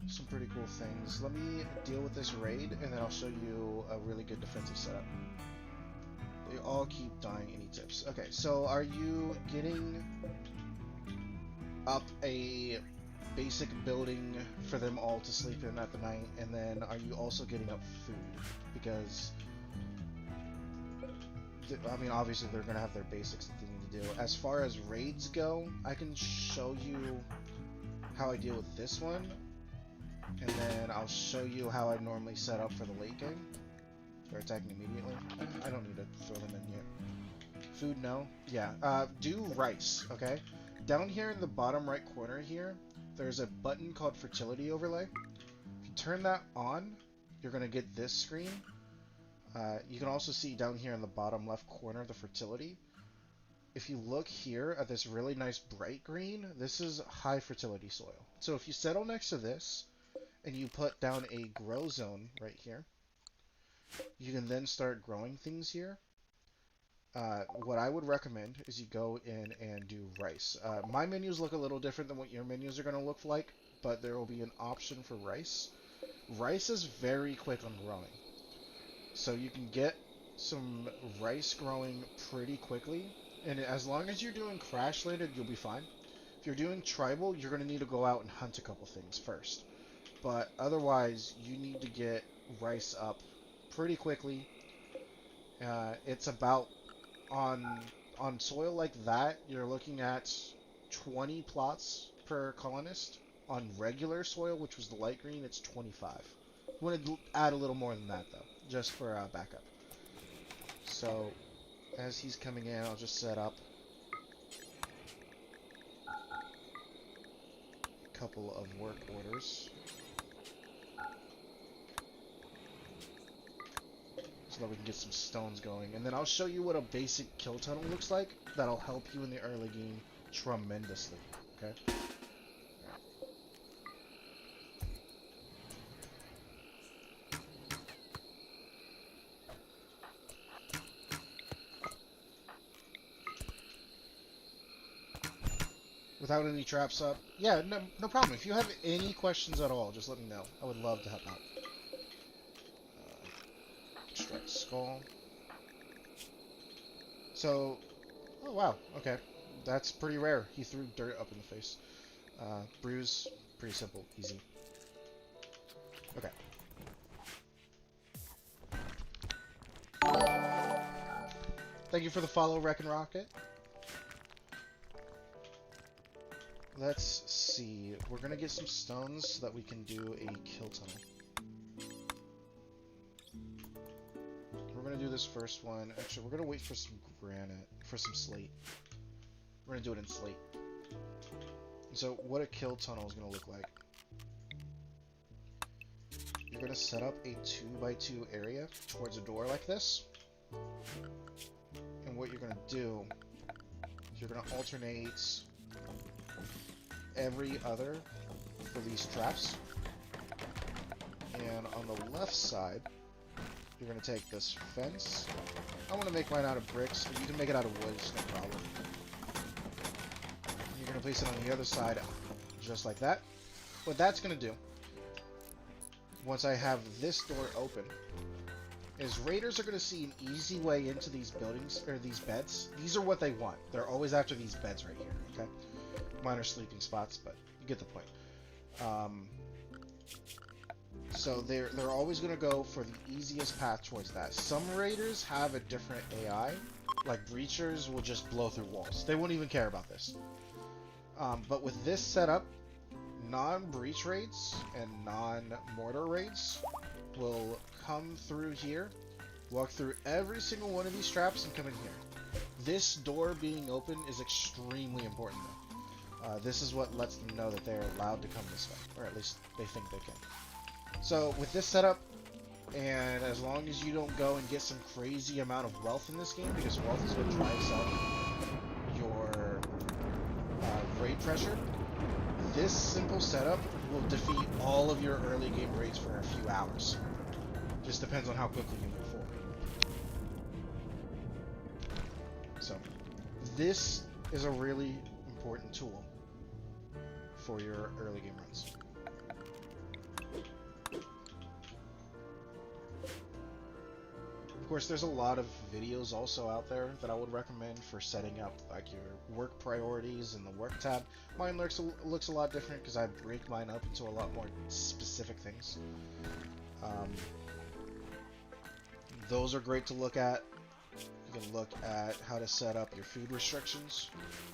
some pretty cool things. Let me deal with this raid, and then I'll show you a really good defensive setup. They all keep dying. Any tips? Okay, so are you getting up a basic building for them all to sleep in at the night, and then are you also getting up food? Because I mean, obviously they're gonna have their basics that they need to do. As far as raids go, I can show you how I deal with this one, and then I'll show you how I normally set up for the late game. They're attacking immediately. I don't need to throw them in yet. Food, no. Yeah, do rice, okay? Down here in the bottom right corner here, there's a button called Fertility Overlay. If you turn that on, you're going to get this screen. You can also see down here in the bottom left corner the fertility. If you look here at this really nice bright green, this is high fertility soil. So if you settle next to this, and you put down a grow zone right here, you can then start growing things here. What I would recommend is you go in and do rice. My menus look a little different than what your menus are going to look like, but there will be an option for rice. Rice is very quick on growing. So you can get some rice growing pretty quickly, and as long as you're doing crash landed, you'll be fine. If you're doing tribal, you're going to need to go out and hunt a couple things first. But otherwise, you need to get rice up pretty quickly. It's about, on soil like that, you're looking at 20 plots per colonist. On regular soil, which was the light green, it's 25. You want to add a little more than that, though, just for backup. So, as he's coming in, I'll just set up a couple of work orders. So that we can get some stones going. And then I'll show you what a basic kill tunnel looks like. That'll help you in the early game tremendously. Okay? Without any traps up. Yeah, no problem. If you have any questions at all, just let me know. I would love to help out. Extract skull. So, oh wow, okay. That's pretty rare. He threw dirt up in the face. Bruise, pretty simple, easy. Okay. Thank you for the follow, Wreck and Rocket. Let's see. We're gonna get some stones so that we can do a kill tunnel. We're gonna do this first one. Actually, we're gonna wait for some granite, for some slate. We're gonna do it in slate. So, what a kill tunnel is gonna look like. You're gonna set up a 2x2 area towards a door like this. And what you're gonna do is you're gonna alternate every other for these traps. And on the left side, you're going to take this fence. I want to make mine out of bricks, but you can make it out of wood, it's no problem. And you're going to place it on the other side, just like that. What that's going to do, once I have this door open, is raiders are going to see an easy way into these buildings, or these beds. These are what they want. They're always after these beds right here, okay? Mine are sleeping spots, but you get the point. So they're always going to go for the easiest path towards that. Some raiders have a different AI. Like breachers will just blow through walls. They won't even care about this. But with this setup, non-breach raids and non-mortar raids will come through here, walk through every single one of these traps, and come in here. This door being open is extremely important, though. This is what lets them know that they're allowed to come this way, or at least they think they can. So with this setup, and as long as you don't go and get some crazy amount of wealth in this game, because wealth is what drives up your raid pressure, this simple setup will defeat all of your early game raids for a few hours. Just depends on how quickly you move forward. So this is a really important tool for your early game runs. course, there's a lot of videos also out there that I would recommend for setting up like your work priorities in the work tab. Mine looks a lot different because I break mine up into a lot more specific things. Those are great to look at. You can look at how to set up your food restrictions.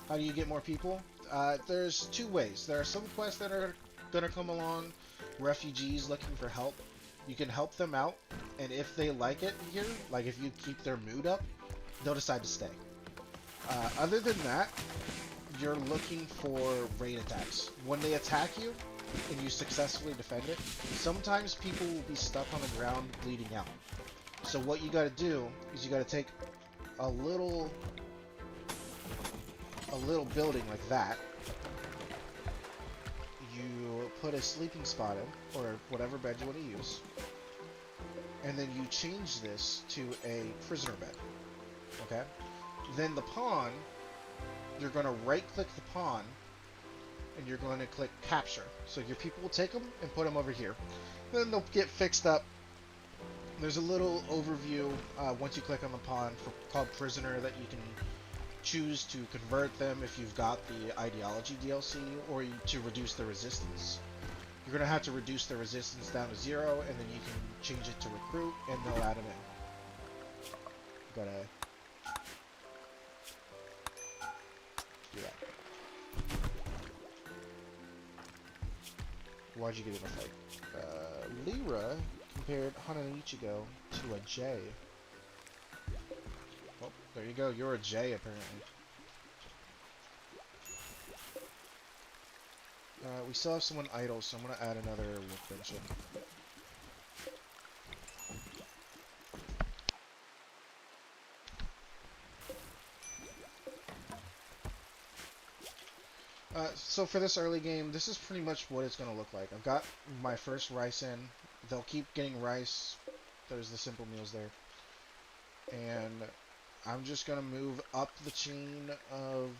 How do you get more people? There's two ways. There are some quests that are going to come along, refugees looking for help. You can help them out, and if they like it here, like if you keep their mood up, they'll decide to stay. Other than that, you're looking for raid attacks. When they attack you, and you successfully defend it, sometimes people will be stuck on the ground bleeding out. So what you gotta do is you gotta take a little building like that. You put a sleeping spot in, or whatever bed you want to use, and then you change this to a prisoner bed. Okay? Then the pawn, you're going to right-click the pawn, and you're going to click capture. So your people will take them and put them over here. Then they'll get fixed up. There's a little overview once you click on the pawn called prisoner that you can choose to convert them if you've got the ideology DLC, or to reduce the resistance. You're going to have to reduce the resistance down to 0, and then you can change it to recruit, and they'll add them in. You gotta do that. Why'd you get in a fight? Leira compared Hanaichigo to a J. Oh, there you go. You're a J, apparently. We still have someone idle, so I'm going to add another workbench in. So for this early game, this is pretty much what it's going to look like. I've got my first rice in. They'll keep getting rice. There's the simple meals there. And I'm just going to move up the chain of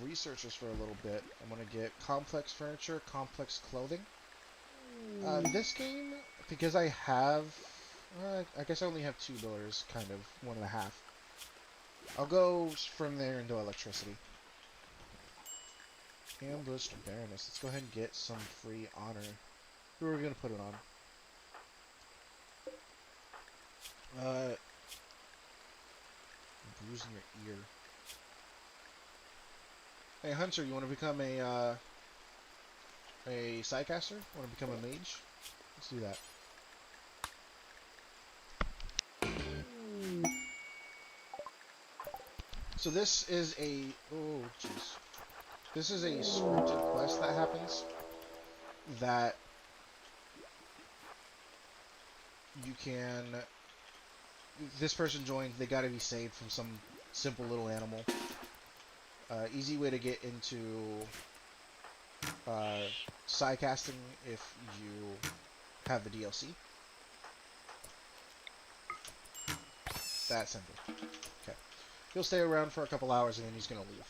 researchers for a little bit. I'm going to get complex furniture, complex clothing. This game, because I have, I guess I only have 2 builders, kind of, 1.5. I'll go from there into electricity. Ambushed Baroness. Let's go ahead and get some free honor. Who are we going to put it on? Bruising your ear. Hey Hunter, you want to become a psycaster? Want to become a mage? Let's do that. So this is a... oh, jeez. This is a scripted quest that happens that you can... This person joined, they gotta be saved from some simple little animal. Easy way to get into psycasting if you have the DLC. That simple. Okay. He'll stay around for a couple hours and then he's gonna leave.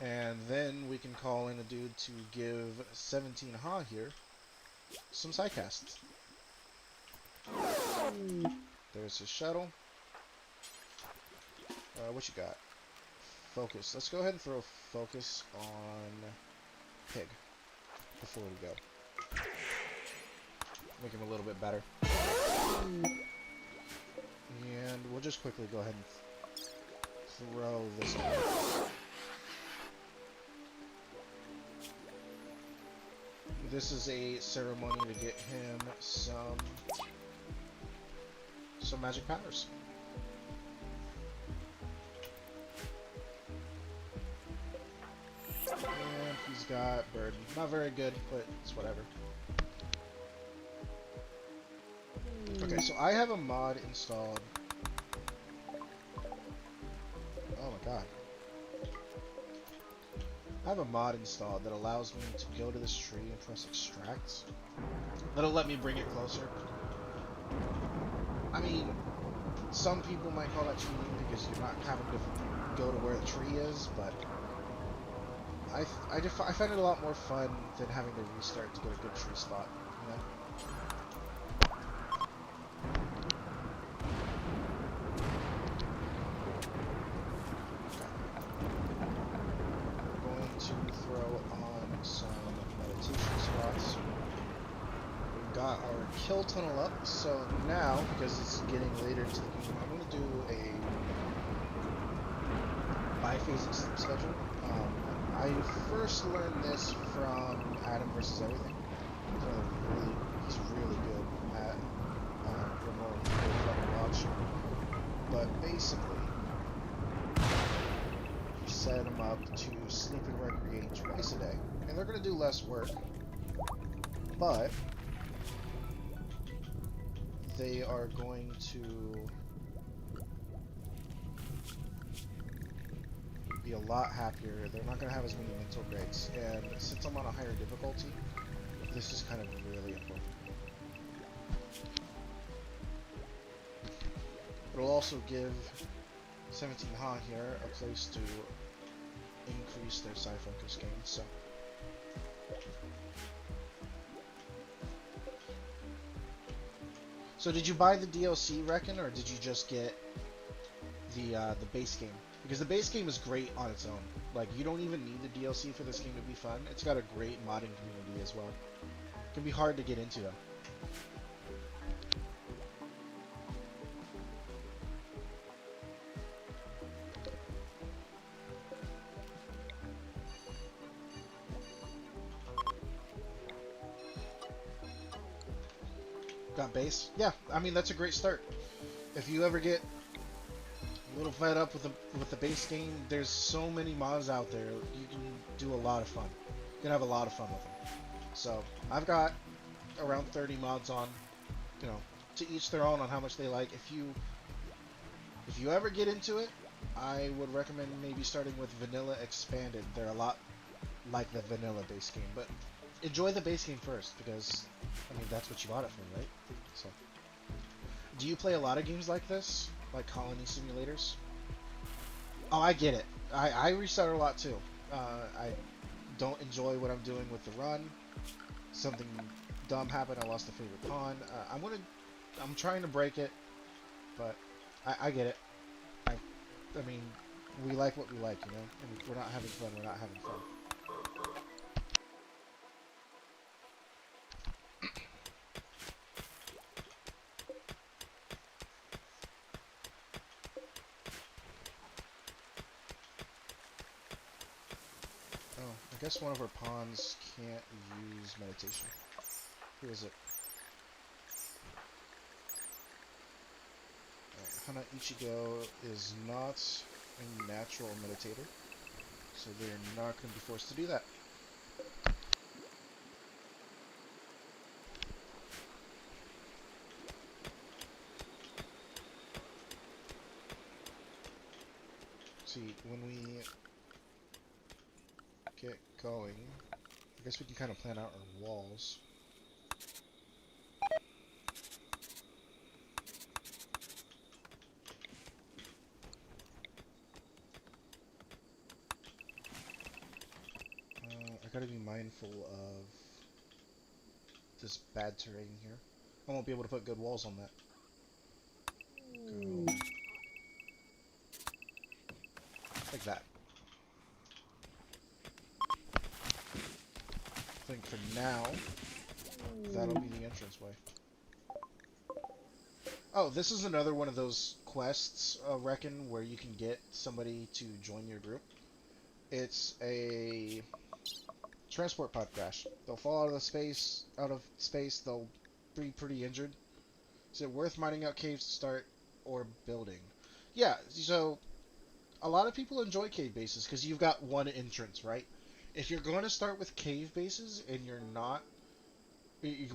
And then we can call in a dude to give 17 Ha here some psycasts. There's his shuttle. What you got? Focus. Let's go ahead and throw focus on Pig before we go. Make him a little bit better. And we'll just quickly go ahead and throw this on. This is a ceremony to get him some magic powers. And he's got Burden. Not very good, but it's whatever. Okay, so I have a mod installed. Oh my god. I have a mod installed that allows me to go to this tree and press extract. That'll let me bring it closer. I mean, some people might call that cheating because you're not having to go to where the tree is, but I find it a lot more fun than having to restart to get a good tree spot, you know? got our kill tunnel up, so now, because it's getting later into the game, I'm going to do a biphasic sleep schedule. I first learned this from Adam vs. Everything. He's really good at Rimworld, really fun to watch. But basically, you set them up to sleep and recreate twice a day, and they're going to do less work, but they are going to be a lot happier. They're not going to have as many mental breaks, and since I'm on a higher difficulty, this is kind of really important. It'll also give 17 Ha here a place to increase their Psy-Focus game, so. So did you buy the DLC, Reckon, or did you just get the base game? Because the base game is great on its own. Like, you don't even need the DLC for this game to be fun. It's got a great modding community as well. It can be hard to get into, though. Got base? Yeah, I mean, that's a great start. If you ever get a little fed up with the base game, there's so many mods out there. You can do a lot of fun. You can have a lot of fun with them. So, I've got around 30 mods on, you know, to each their own on how much they like. If you ever get into it, I would recommend maybe starting with Vanilla Expanded. They're a lot like the vanilla base game, but enjoy the base game first, because, I mean, that's what you bought it for, right? So, do you play a lot of games like this? Like colony simulators? Oh, I get it. I restart a lot too. I don't enjoy what I'm doing with the run. Something dumb happened, I lost a favorite pawn. I'm trying to break it, but I get it. I mean, we like what we like, you know? And if we're not having fun, we're not having fun. I guess one of our pawns can't use meditation. Who is it? Hanaichigo is not a natural meditator, so they're not going to be forced to do that. See, when we get going, I guess we can kind of plan out our walls. I gotta be mindful of this bad terrain here. I won't be able to put good walls on that. Go. Like that. I think for now, that'll be the entranceway. Oh, this is another one of those quests, Reckon, where you can get somebody to join your group. It's a transport pod crash. They'll fall out of space, they'll be pretty injured. Is it worth mining out caves to start, or building? Yeah, so a lot of people enjoy cave bases because you've got one entrance, right? If you're going to start with cave bases and you're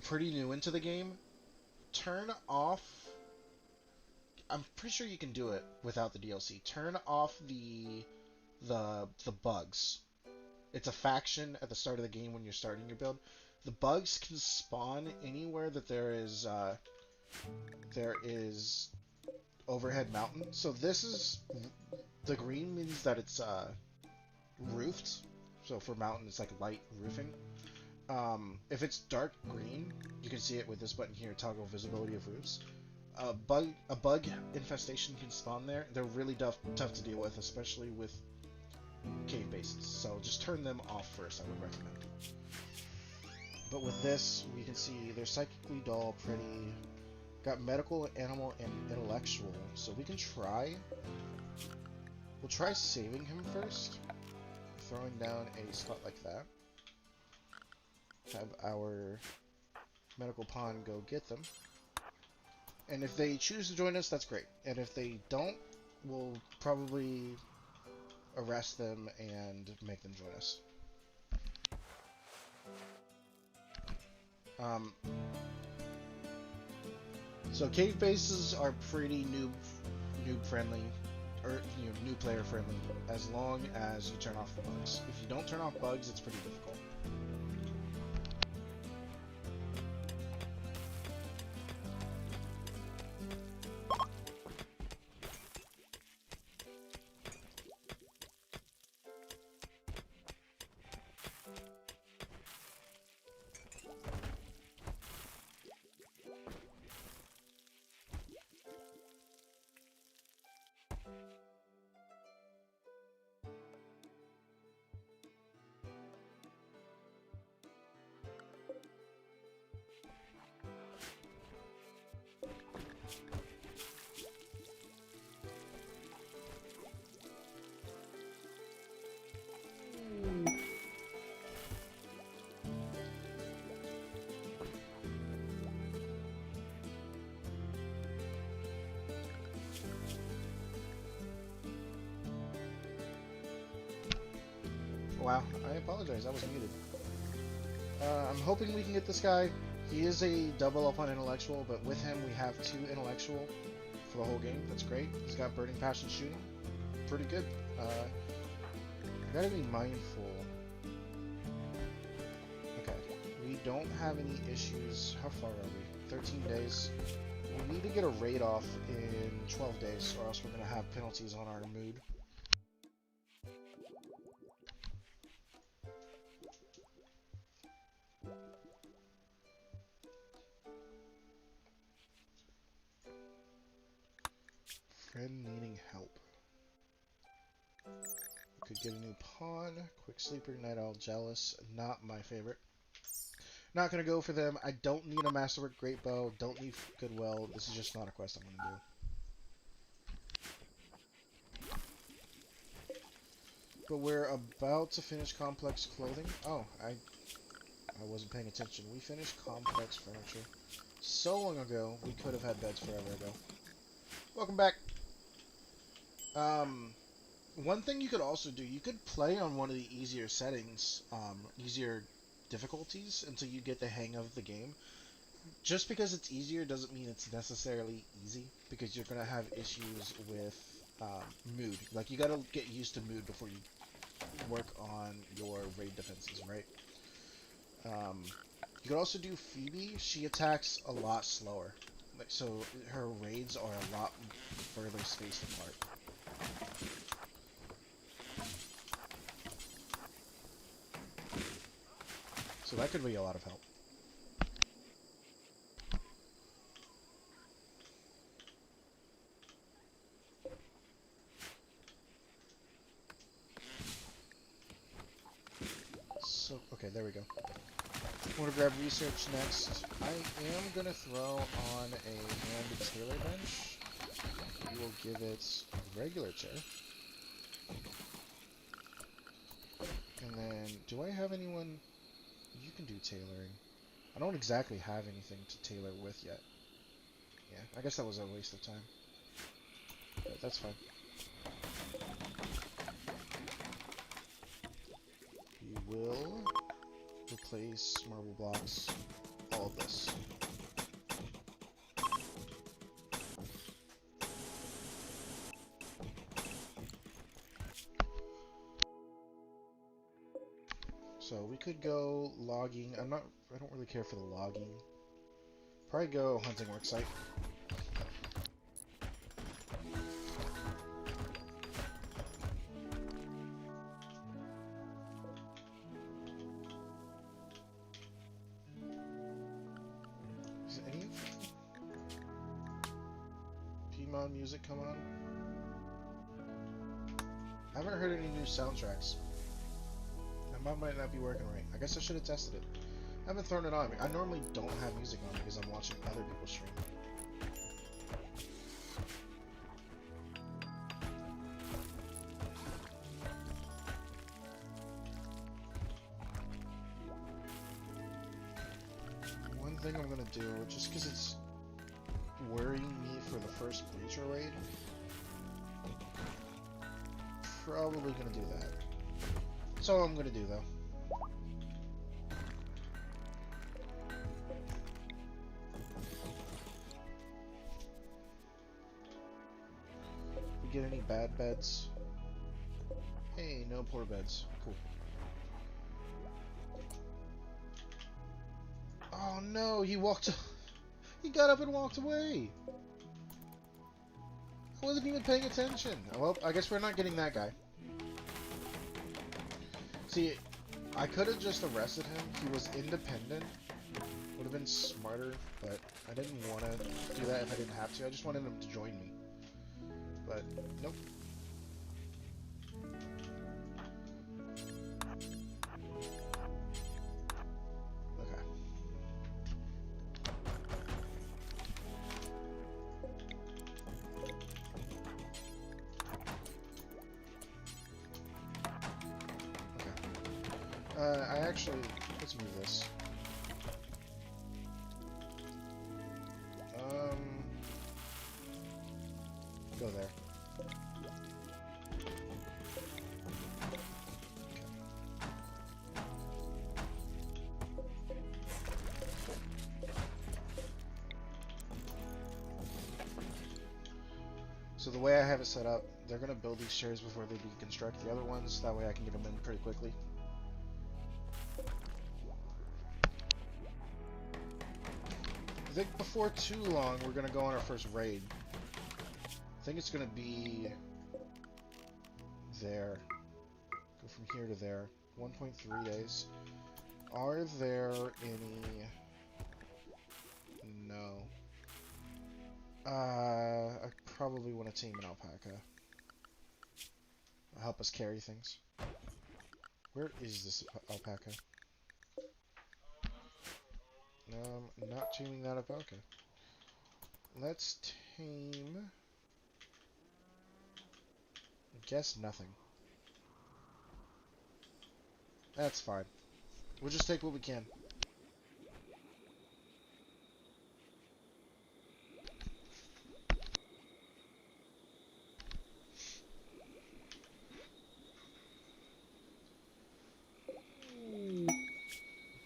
pretty new into the game, turn off, I'm pretty sure you can do it without the DLC, turn off the bugs. It's a faction at the start of the game when you're starting your build. The bugs can spawn anywhere that there is overhead mountain. So this is, the green means that it's roofed. So for mountain, it's like light roofing. If it's dark green, you can see it with this button here, toggle visibility of roofs. A bug infestation can spawn there. They're really tough to deal with, especially with cave bases. So just turn them off first, I would recommend. But with this, we can see they're psychically dull, pretty, got medical, animal, and intellectual. So we can try. We'll try saving him first. Throwing down a slot like that. Have our medical pawn go get them. And if they choose to join us, that's great. And if they don't, we'll probably arrest them and make them join us. So cave bases are pretty noob friendly, or new player friendly, as long as you turn off the bugs. If you don't turn off bugs, it's pretty difficult. Wow, I apologize, I was muted. I'm hoping we can get this guy. He is a double up on intellectual, but with him we have 2 intellectual for the whole game. That's great. He's got burning passion shooting. Pretty good. I gotta be mindful. Okay, we don't have any issues. How far are we? 13 days. We need to get a raid off in 12 days, or else we're gonna have penalties on our mood. Friend needing help. Could get a new pawn. Quick sleeper, night owl, jealous. Not my favorite. Not gonna go for them. I don't need a masterwork great bow. Don't need goodwill. This is just not a quest I'm gonna do. But we're about to finish complex clothing. Oh, I wasn't paying attention. We finished complex furniture so long ago. We could have had beds forever ago. Welcome back. One thing you could also do, you could play on one of the easier settings, easier difficulties until you get the hang of the game. Just because it's easier doesn't mean it's necessarily easy, because you're going to have issues with mood. Like, you got to get used to mood before you work on your raid defenses, right? You could also do Phoebe. She attacks a lot slower. Like, so her raids are a lot further spaced apart. So that could be a lot of help. So, okay, there we go. I want to grab research next. I am going to throw on a hand tailor bench. We will give it a regular chair. And then, do I have anyone... You can do tailoring. I don't exactly have anything to tailor with yet. Yeah, I guess that was a waste of time. But that's fine. We will replace marble blocks, all of this. So we could go logging. I don't really care for the logging. Probably go hunting worksite. Is any of Pokemon music come on? I haven't heard any new soundtracks. That might not be working right. I guess I should have tested it. I haven't thrown it on. I normally don't have music on because I'm watching other people stream. One thing I'm gonna do, just because it's worrying me for the first Breacher raid, probably gonna do that. That's all I'm gonna do though. We get any bad beds? Hey, no poor beds. Cool. Oh no, he walked. He got up and walked away. I wasn't even paying attention. Well, I guess we're not getting that guy. See, I could have just arrested him. He was independent. Would have been smarter, but I didn't want to do that if I didn't have to. I just wanted him to join me. But, nope. Okay. I actually, let's move this. Go there. So the way I have it set up, they're gonna build these chairs before they deconstruct the other ones. That way I can get them in pretty quickly. I think before too long, we're gonna go on our first raid. I think it's gonna be there. Go from here to there. 1.3 days. Are there any? No. I probably want to team an alpaca. Help us carry things. Where is this alpaca? I'm not taming that alpaca. Let's tame... I guess nothing. That's fine. We'll just take what we can.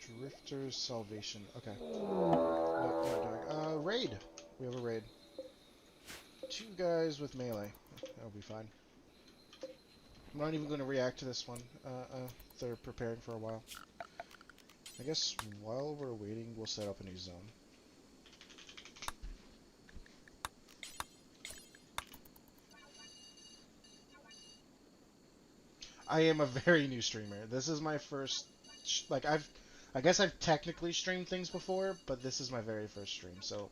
Drifter's Salvation. Okay. Nope, not doing. Raid. We have a raid. 2 guys with melee. That'll be fine. I'm not even going to react to this one. They're preparing for a while. I guess while we're waiting, we'll set up a new zone. I am a very new streamer. This is my first... I guess I've technically streamed things before, but this is my very first stream, so...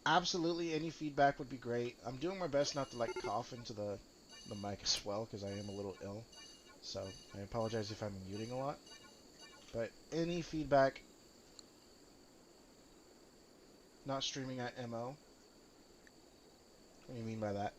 Absolutely, any feedback would be great. I'm doing my best not to, like, cough into the mic as well, because I am a little ill. So, I apologize if I'm muting a lot. But any feedback... Not streaming at MO? What do you mean by that?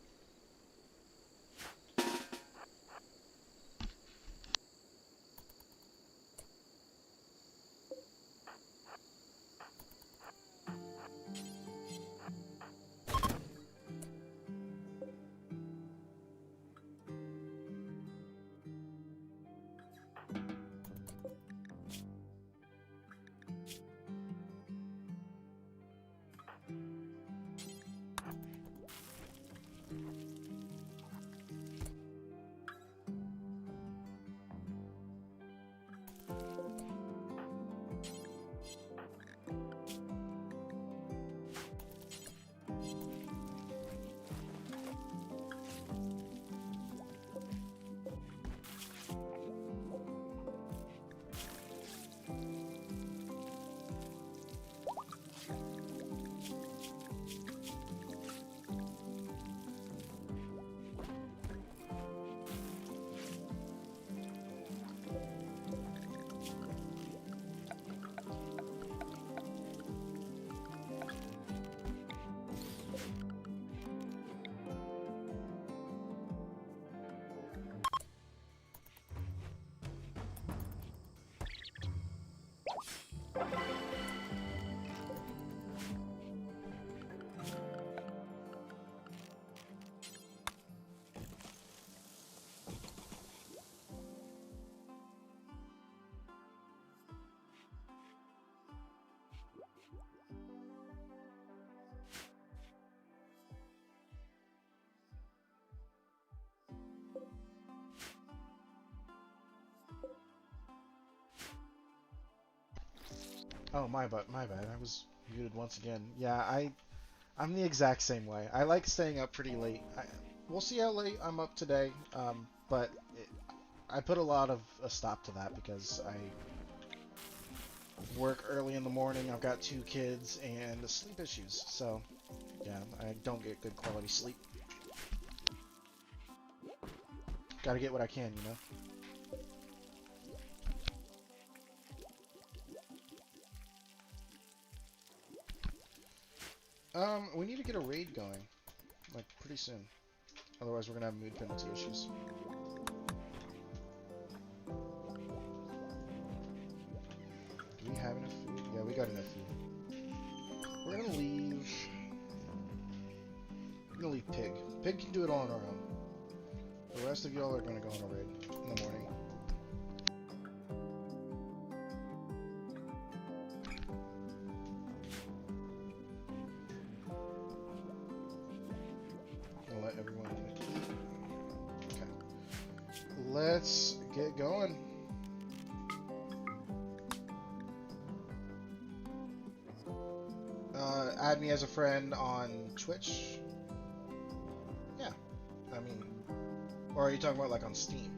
Oh, my bad. I was muted once again. Yeah, I'm the exact same way. I like staying up pretty late. We'll see how late I'm up today, but I put a lot of a stop to that because I work early in the morning. I've got 2 kids and sleep issues, so yeah, I don't get good quality sleep. Gotta get what I can, you know? We need to get a raid going, like, pretty soon. Otherwise, we're gonna have mood penalty issues. Do we have enough food? Yeah, we got enough food. We're gonna leave... We're gonna leave Pig. Pig can do it all on our own. The rest of y'all are gonna go on a raid in the morning. I'll let everyone eat. Okay. Let's get going. Add me as a friend on Twitch. Yeah. I mean, or are you talking about like on Steam?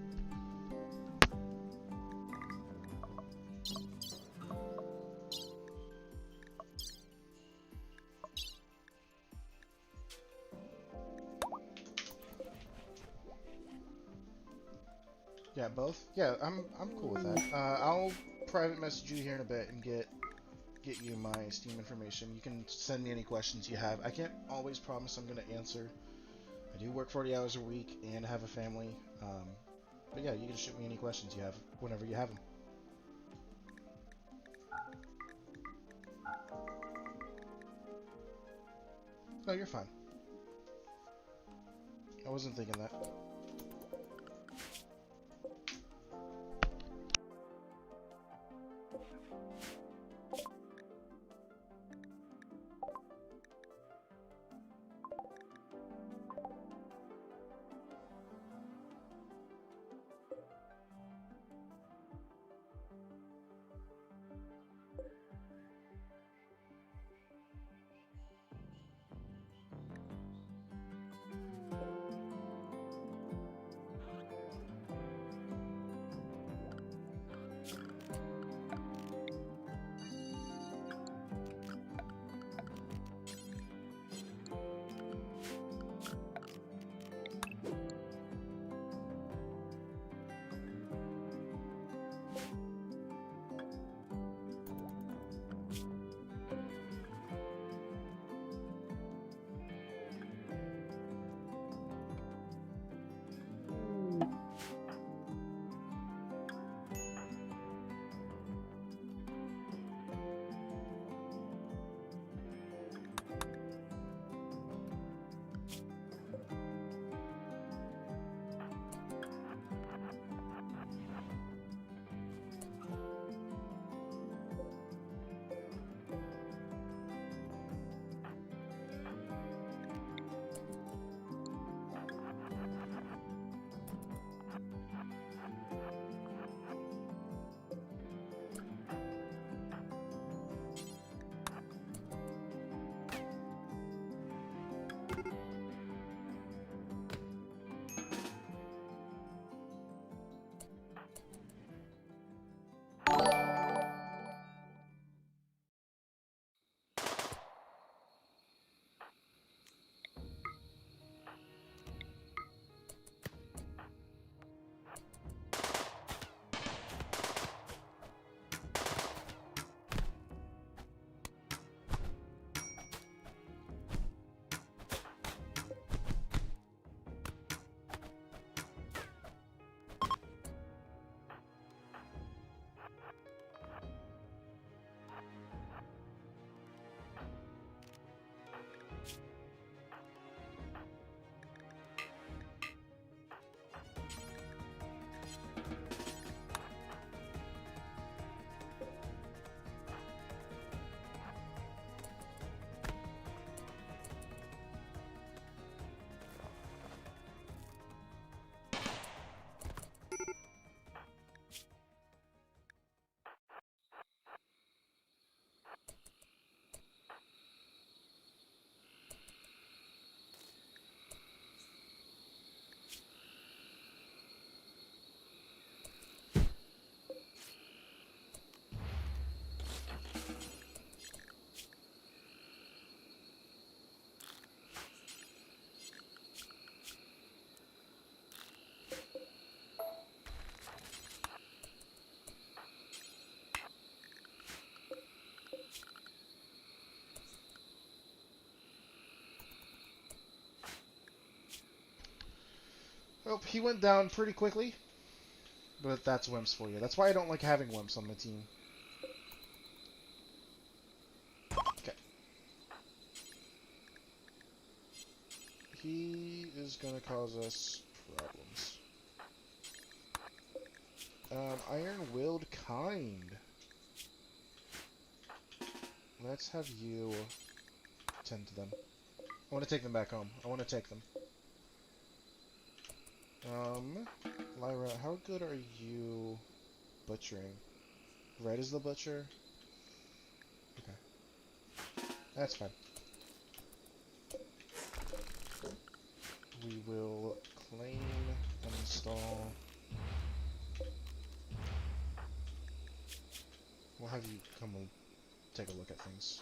Yeah, both. Yeah, I'm cool with that. I'll private message you here in a bit and get you my Steam information. You can send me any questions you have. I can't always promise I'm going to answer. I do work 40 hours a week and have a family. But yeah, you can shoot me any questions you have whenever you have them. No, you're fine. I wasn't thinking that. Oh, he went down pretty quickly. But that's wimps for you. That's why I don't like having wimps on my team. Okay. He is gonna cause us problems. Iron-willed kind. Let's have you tend to them. I want to take them back home. I want to take them. Leira, how good are you butchering? Red is the butcher? Okay. That's fine. We will claim and install. We'll have you come and take a look at things.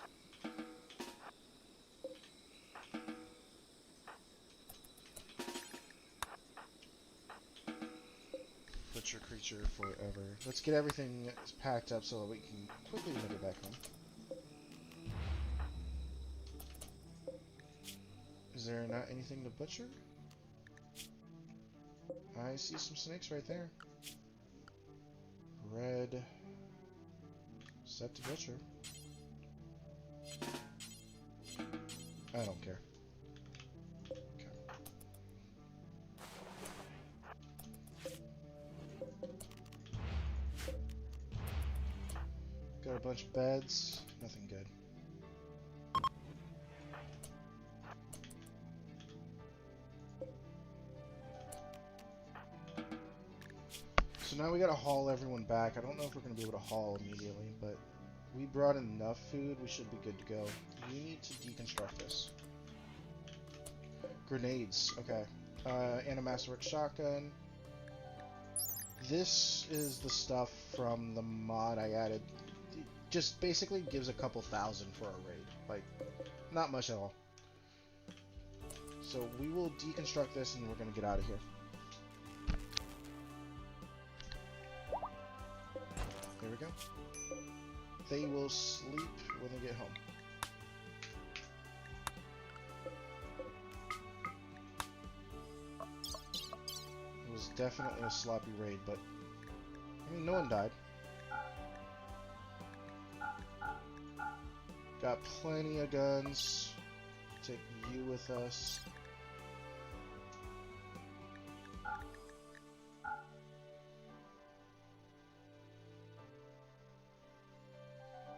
Butcher creature forever. Let's get everything packed up so that we can quickly make it back home. Is there not anything to butcher? I see some snakes right there. Red. Set to butcher. I don't care. Okay. Got a bunch of beds. Nothing good. So now we gotta haul everyone back. I don't know if we're gonna be able to haul immediately, but we brought enough food, we should be good to go. You need to deconstruct this. Grenades, okay. And a masterwork shotgun. This is the stuff from the mod I added. It just basically gives a couple thousand for a raid. Like, not much at all. So we will deconstruct this and we're gonna get out of here. There we go. They will sleep when they get home. It was definitely a sloppy raid, but I mean, no one died. Got plenty of guns. Take you with us.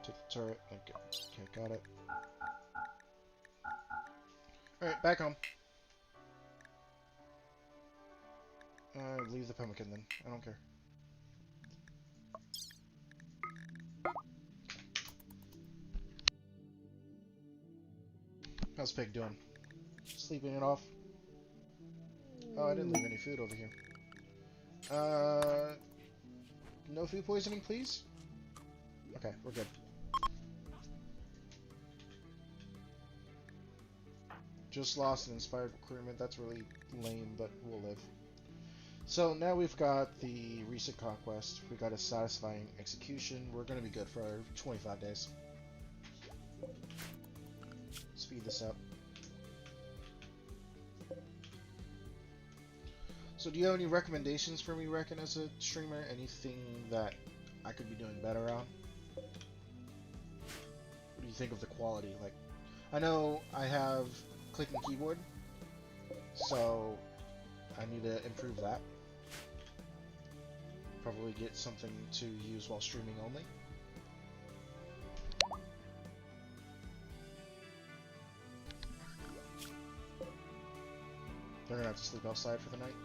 Take the turret. Okay, got it. Alright, back home. Leave the pemmican then. I don't care. How's Pig doing? Sleeping it off? Oh, I didn't leave any food over here. No food poisoning, please? Okay, we're good. Just lost an inspired recruitment. That's really lame, but we'll live. So now we've got the recent conquest. We got a satisfying execution. We're gonna be good for our 25 days. Speed this up. So do you have any recommendations for me, Reckon, as a streamer? Anything that I could be doing better on? What do you think of the quality? Like, I know I have clicking keyboard, so I need to improve that. Probably get something to use while streaming only. They're gonna have to sleep outside for the night.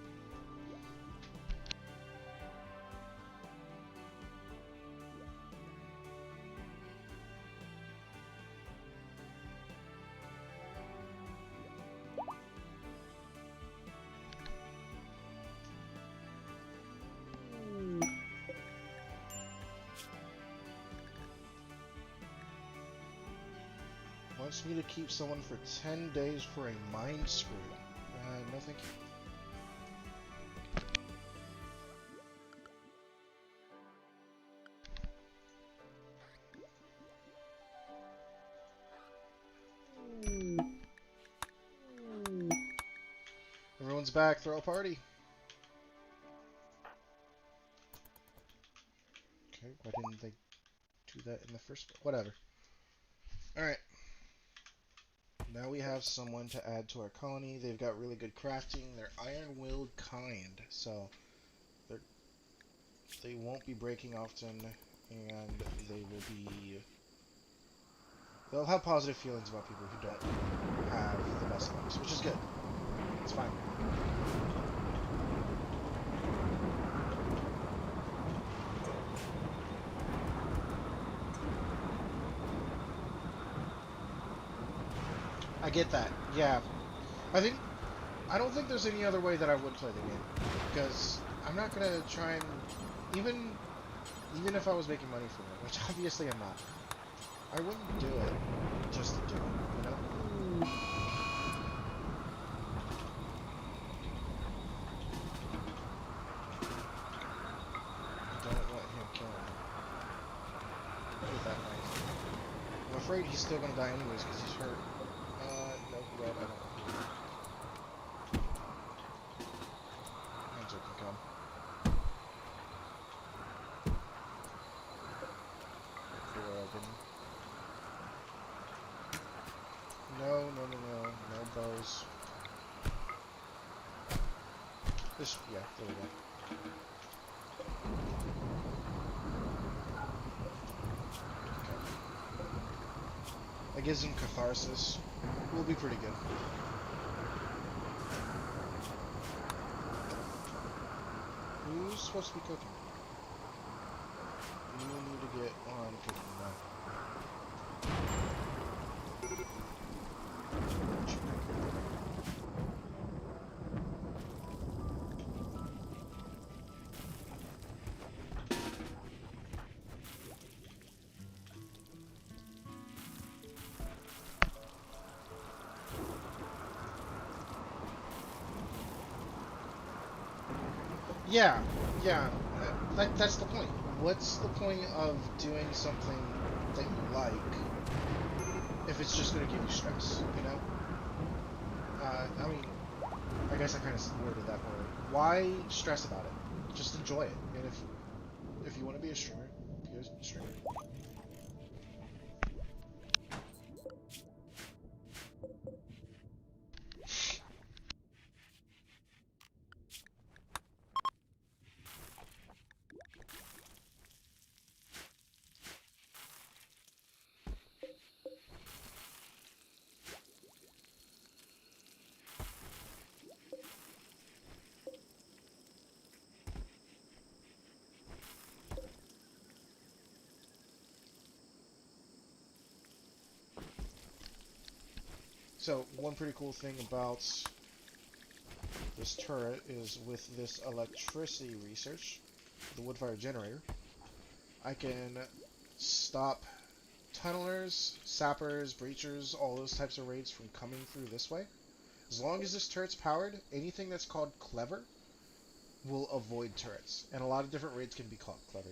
Wants me to keep someone for 10 days for a mind screw. No thank you. Everyone's back, throw a party. Why didn't they do that in the first place? Whatever. Alright. Now we have someone to add to our colony. They've got really good crafting. They're iron-willed kind, so they won't be breaking often, and they'll have positive feelings about people who don't have the best lives, which is good. It's fine. I get that. Yeah. I don't think there's any other way that I would play the game, because I'm not gonna try and even if I was making money from it, which obviously I'm not. I wouldn't do it just to do it, you know? Don't let him kill me. With that knife. I'm afraid he's still gonna die anyways because he's hurt. No, red, I don't. Hands can come. Door open. No bows. Yeah, there we go. Okay. That gives him catharsis. We'll be pretty good. Who's supposed to be cooking? You need to get on cooking now. Yeah, that's the point. What's the point of doing something that you like if it's just going to give you stress, you know? I mean, I guess I kind of worded that word. Why stress about it? Just enjoy it. And if you want to be a streamer, be a streamer. So, one pretty cool thing about this turret is with this electricity research, the wood-fire generator, I can stop tunnelers, sappers, breachers, all those types of raids from coming through this way. As long as this turret's powered, anything that's called clever will avoid turrets. And a lot of different raids can be called clever.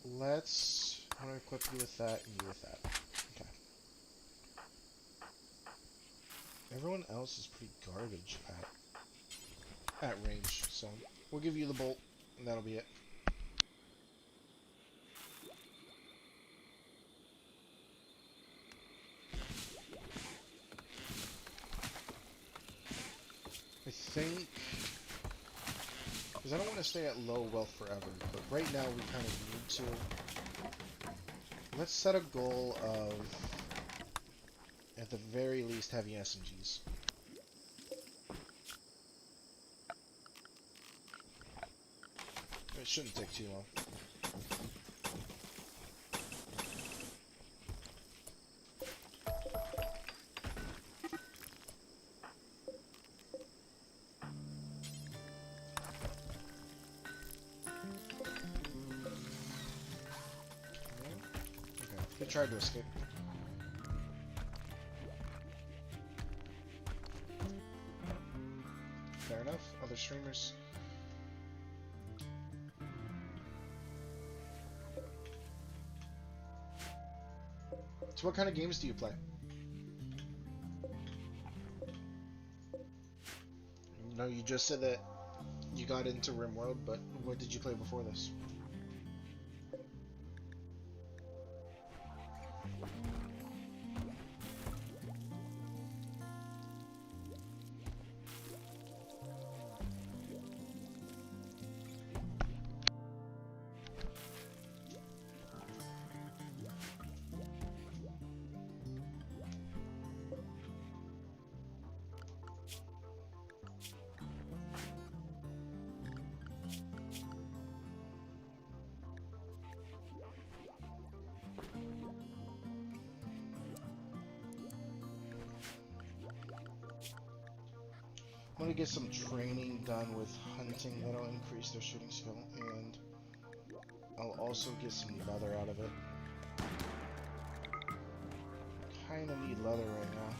I'm going to equip you with that and you with that. Okay. Everyone else is pretty garbage at range, so we'll give you the bolt, and that'll be it. I think, because I don't want to stay at low wealth forever, but right now we kind of need to. Let's set a goal of, at the very least, heavy SMGs. It shouldn't take too long. Okay, they tried to escape. Fair enough. Other streamers. So what kind of games do you play? No, you just said that you got into Rimworld, but what did you play before this? I'm gonna get some training done with hunting that'll increase their shooting skill, and I'll also get some leather out of it. Kinda need leather right now.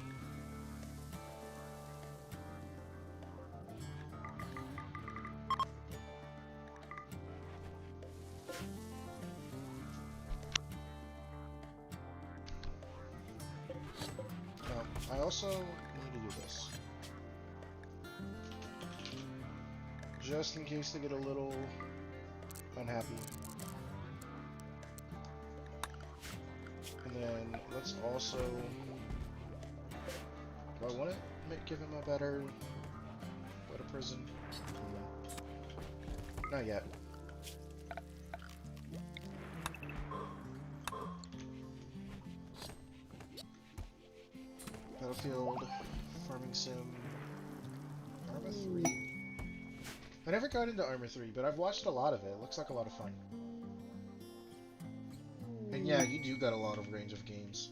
I also need to do this. Just in case they get a little unhappy. And then let's also... Do I want to give him a better prison? No. Not yet. Battlefield, Farming Sim, Arma 3. I never got into Arma 3, but I've watched a lot of it. It looks like a lot of fun. And yeah, you do got a lot of range of games.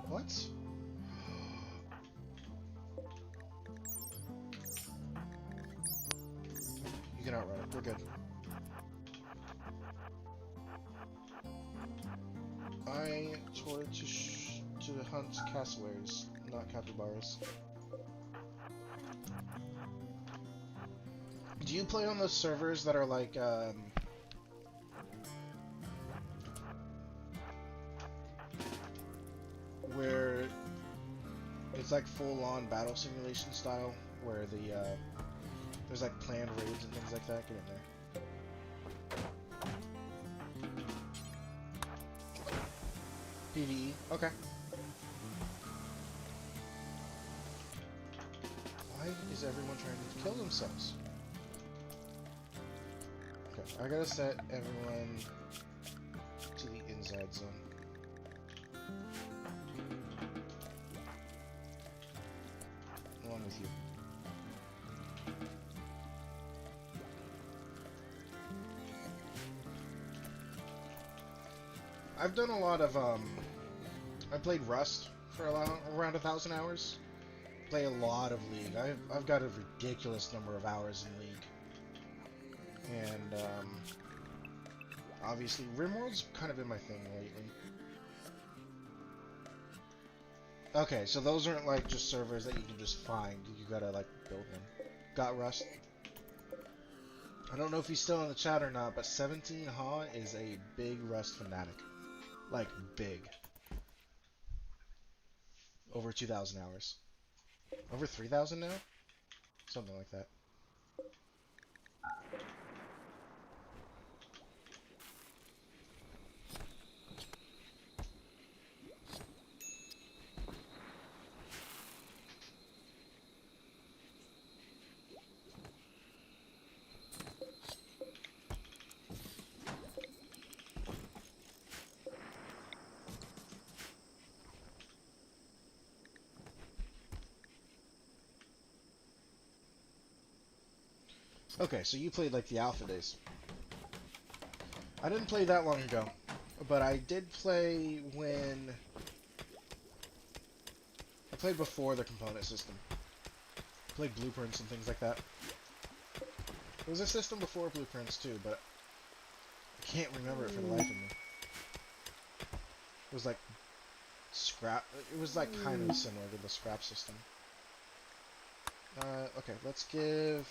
What? You can outrun it. We're good. I toured to hunt cassowaries, not capybaras. Do you play on those servers that are like, where it's like full-on battle simulation style, where there's like planned raids and things like that? Get in there. PvE, okay. Why is everyone trying to kill themselves? Okay, I gotta set everyone to the inside zone. Along with you. I've done a lot of, I played Rust for around 1,000 hours. Play a lot of League. I've got a ridiculous number of hours in League. And, obviously, Rimworld's kind of been my thing lately. Okay, so those aren't, like, just servers that you can just find. You gotta, like, build them. Got Rust. I don't know if he's still in the chat or not, but 17 Ha is a big Rust fanatic. Like, big. Over 2,000 hours. Over 3,000 now? Something like that. Okay, so you played like the alpha days. I didn't play that long ago, but I did play when... I played before the component system. I played Blueprints and things like that. There was a system before Blueprints too, but I can't remember it for the life of me. It was like scrap. It was like kind of similar to the scrap system. Okay, let's give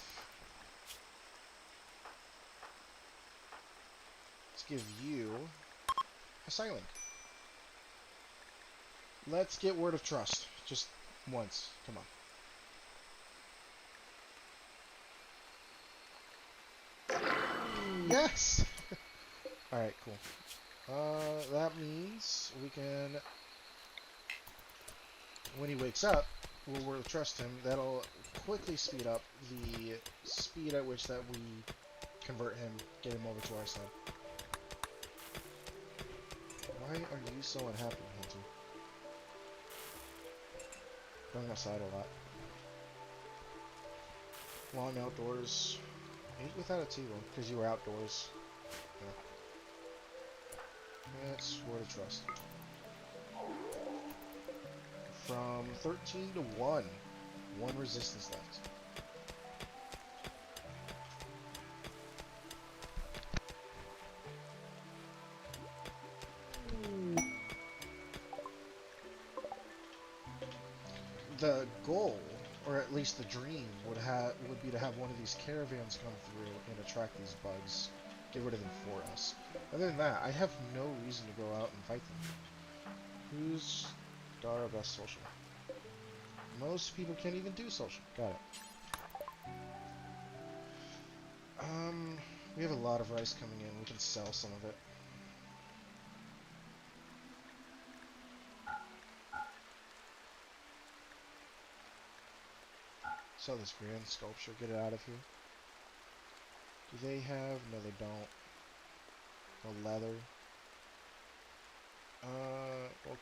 you a silent. Let's get Word of Trust. Just once. Come on. Yes! Alright, cool. That means we can... When he wakes up, we'll Word of Trust him. That'll quickly speed up the speed at which that we convert him, get him over to our side. Why are you so unhappy, Hunter? Going outside a lot. Long outdoors. Eat without a table, because you were outdoors. Yeah. That's Sword of Trust. From 13 to 1. 1 resistance left. The goal, or at least the dream, would be to have one of these caravans come through and attract these bugs. Get rid of them for us. Other than that, I have no reason to go out and fight them. Who's Dara best social? Most people can't even do social. Got it. We have a lot of rice coming in. We can sell some of it. Sell this grand sculpture. Get it out of here. Do they have? No, they don't. No leather. We'll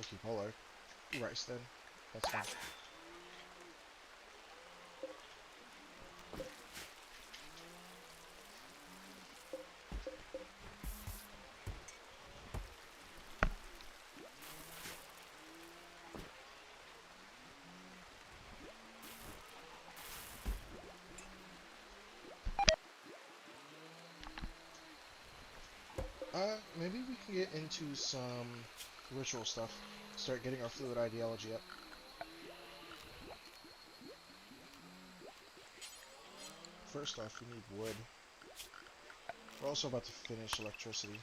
keep all our rice then. That's fine. Maybe we can get into some ritual stuff. Start getting our fluid ideology up. First off, we need wood. We're also about to finish electricity.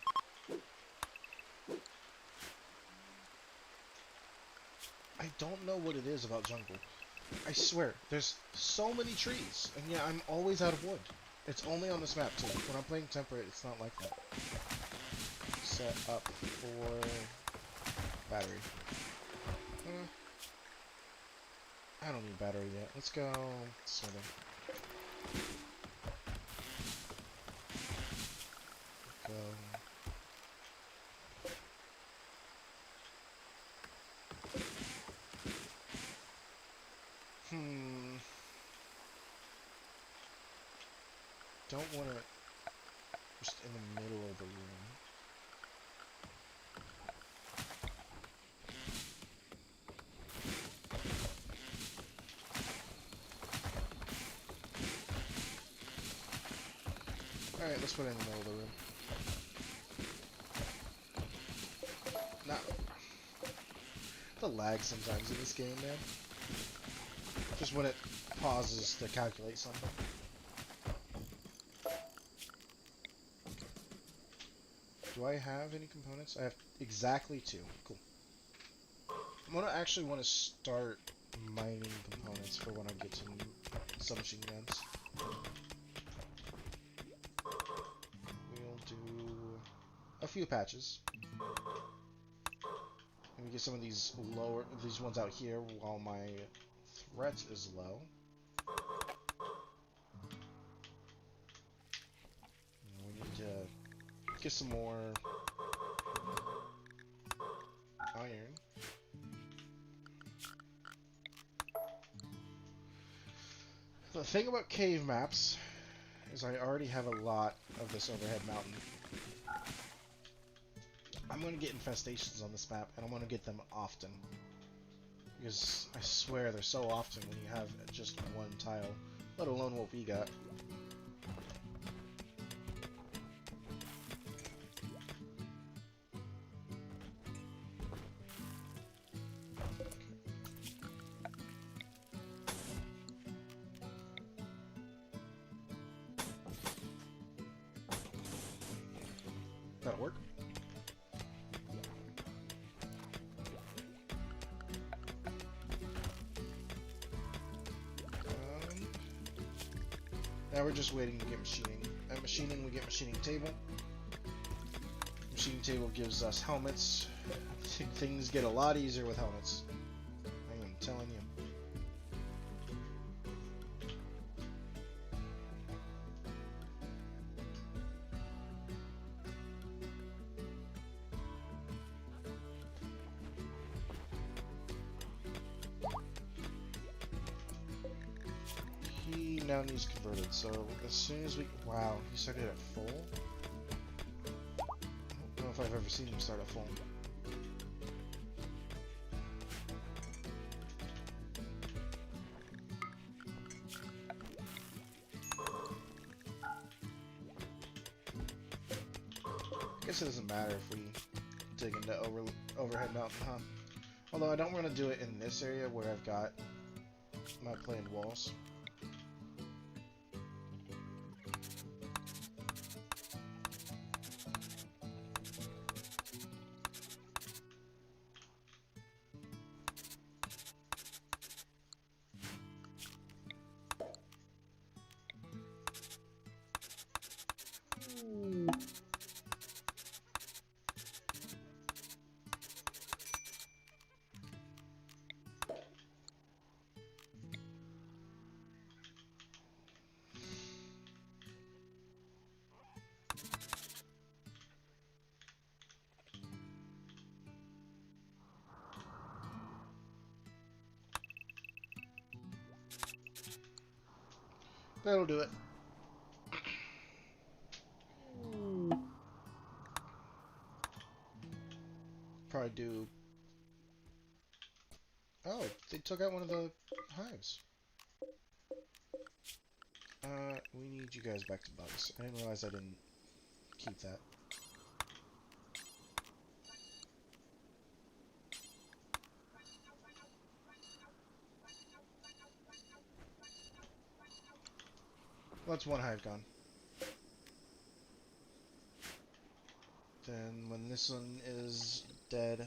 I don't know what it is about jungle. I swear, there's so many trees, and yeah, I'm always out of wood. It's only on this map too. When I'm playing temperate, it's not like that. Set up for battery. I don't need battery yet. Let's go smithing. Go. Don't want it just in the middle of the room. Alright, let's put it in the middle of the room. Not the lag sometimes in this game, man. Just when it pauses to calculate something. Do I have any components? I have exactly 2. Cool. I'm gonna actually want to start mining components for when I get to submachine guns. We'll do a few patches. And we get some of these ones out here while my threat is low. We need to get some more iron. The thing about cave maps is I already have a lot of this overhead mountain. I'm going to get infestations on this map, and I'm going to get them often. Because I swear they're so often when you have just one tile, let alone what we got. That'll work. Now we're just waiting to get machining. At machining, we get machining table. Machining table gives us helmets. Things get a lot easier with helmets. I am telling you. everything now needs converted, so as soon as we... Wow, he started at full? I don't know if I've ever seen him start at full. I guess it doesn't matter if we dig into overhead mountain, huh? Although I don't want to do it in this area where I've got my planed walls. That'll do it. Probably do... Oh, they took out one of the hives. We need you guys back to bugs. I didn't realize I didn't keep that. Well, that's one hive gone. Then when this one is dead,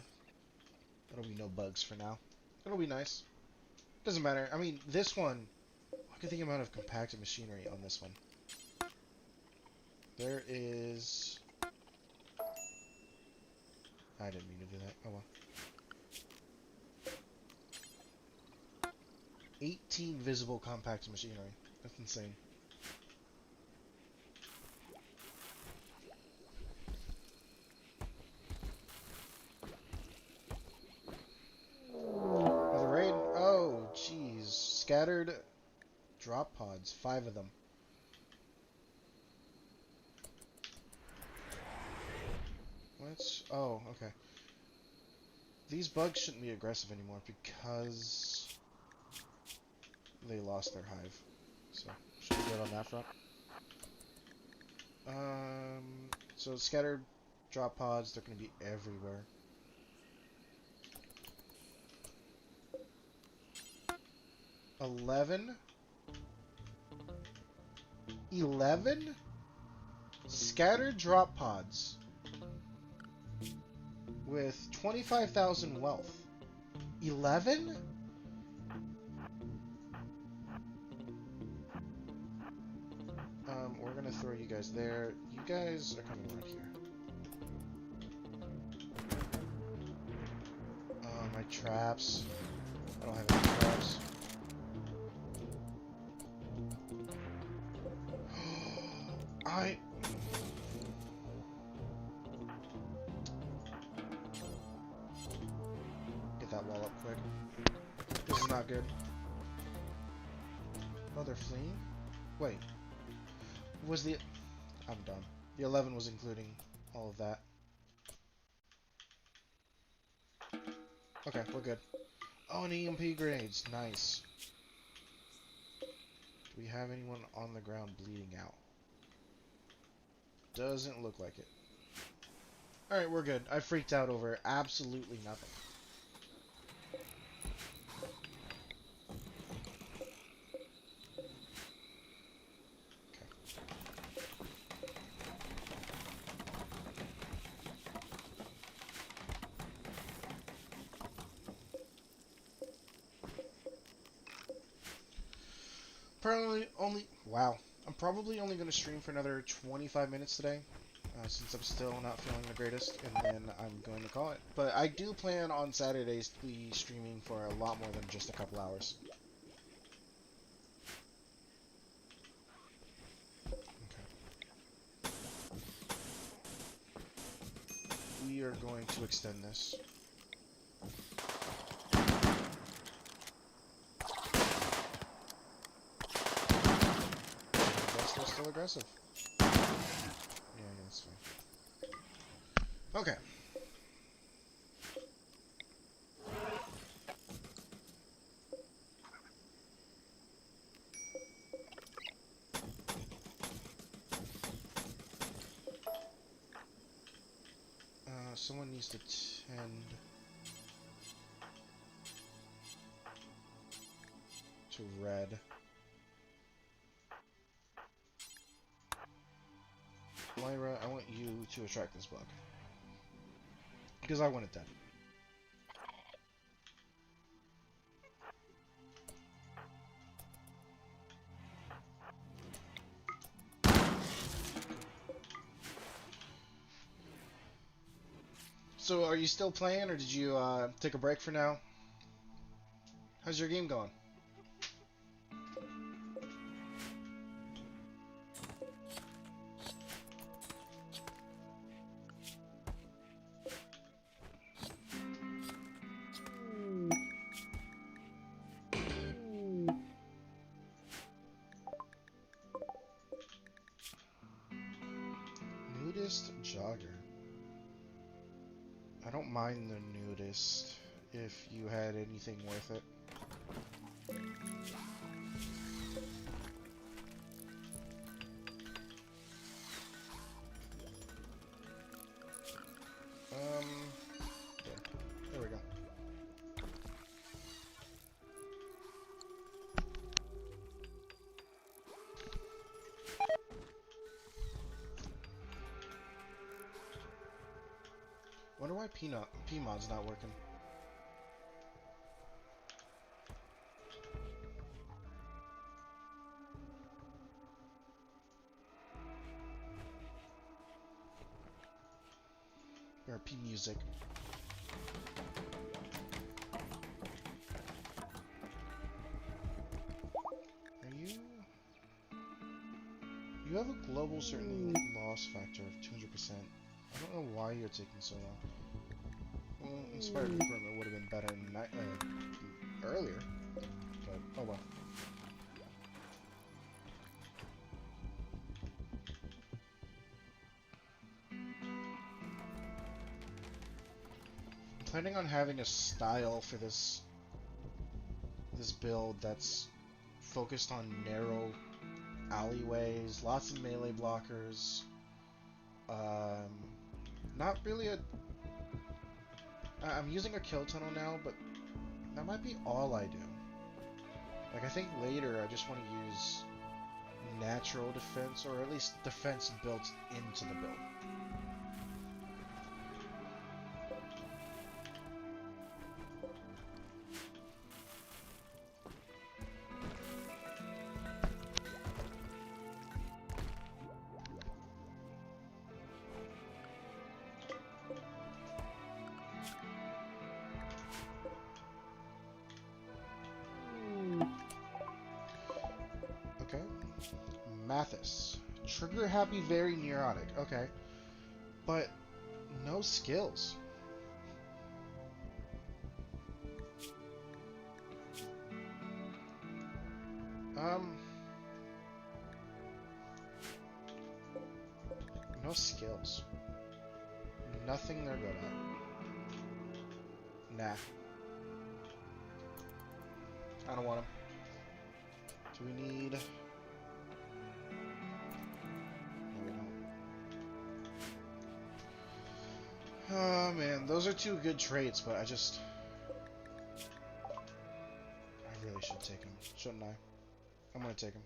that'll be no bugs for now. It'll be nice. Doesn't matter. I mean, this one, look at the amount of compacted machinery on this one. There is... I didn't mean to do that. Oh well. 18 visible compacted machinery. That's insane. Another raid? Oh, jeez. Scattered drop pods. 5 of them. What? Oh, okay. These bugs shouldn't be aggressive anymore because they lost their hive. So, should be good on that front. So scattered drop pods, they're going to be everywhere. $11 scattered drop pods with 25,000 wealth. 11? We're gonna throw you guys there. You guys are coming right here. My traps. I don't have any traps. Get that wall up quick. This is not good. Oh, they're fleeing? Wait. Was the... I'm done. The 11 was including all of that. Okay, we're good. Oh, and EMP grenades. Nice. Do we have anyone on the ground bleeding out? Doesn't look like it. Alright, we're good. I freaked out over absolutely nothing. I'm probably only going to stream for another 25 minutes today, since I'm still not feeling the greatest, and then I'm going to call it. But I do plan on Saturdays to be streaming for a lot more than just a couple hours. Okay. We are going to extend this. aggressive. Yeah, that's fine. Okay. Someone needs to tend to red. Lyra, I want you to attract this bug. Because I want it dead. So, are you still playing, or did you take a break for now? How's your game going? Nudist jogger. I don't mind the nudist if you had anything worth it. There we go. Wonder why P-mod's not working. Or P-music. Are you... You have a global certainty loss factor of 200%. I don't know why you're taking so long. Well, inspired recruitment would have been better earlier, but oh well. I'm planning on having a style for this build that's focused on narrow alleyways, lots of melee blockers. Not really a... I'm using a kill tunnel now, but that might be all I do. Like, I think later I just want to use natural defense, or at least defense built into the build. Okay. Mathis. Trigger happy, very neurotic. Okay. But no skills. No skills. Nothing they're good at. Nah. I don't want them. Do we need... No, we don't. Oh man, those are two good traits, but I really should take them, shouldn't I? I'm gonna take them.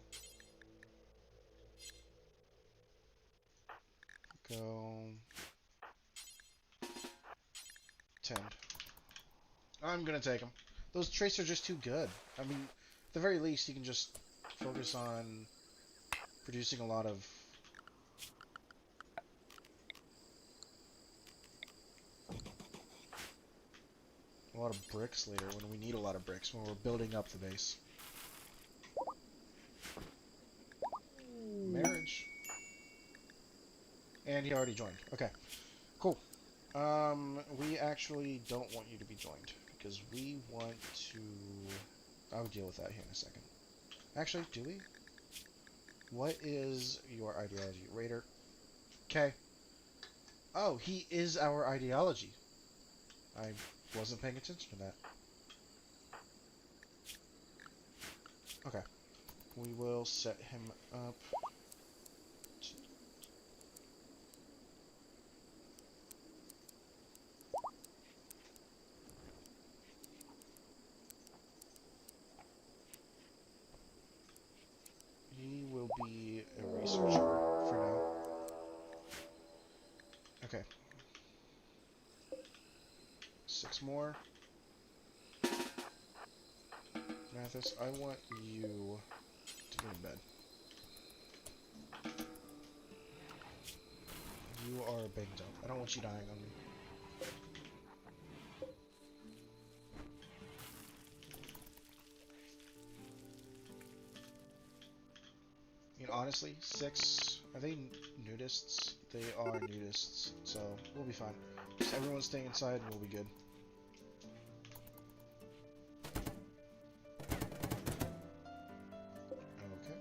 Go... Tend. I'm gonna take them. Those traits are just too good. I mean, at the very least, you can just focus on producing a lot of bricks later, when we need a lot of bricks, when we're building up the base. Marriage. And he already joined. Okay. Cool. We actually don't want you to be joined, because we want to... I'll deal with that here in a second. Actually, do we? What is your ideology? Raider. Okay. Oh, he is our ideology. I wasn't paying attention to that. Okay. We will set him up. He will be a researcher for now. Okay. 6 more. Mathis, I want you to go to bed. You are banged up. I don't want you dying on me. I mean, honestly, 6, are they nudists? They are nudists, so we'll be fine. Just everyone staying inside and we'll be good. Okay.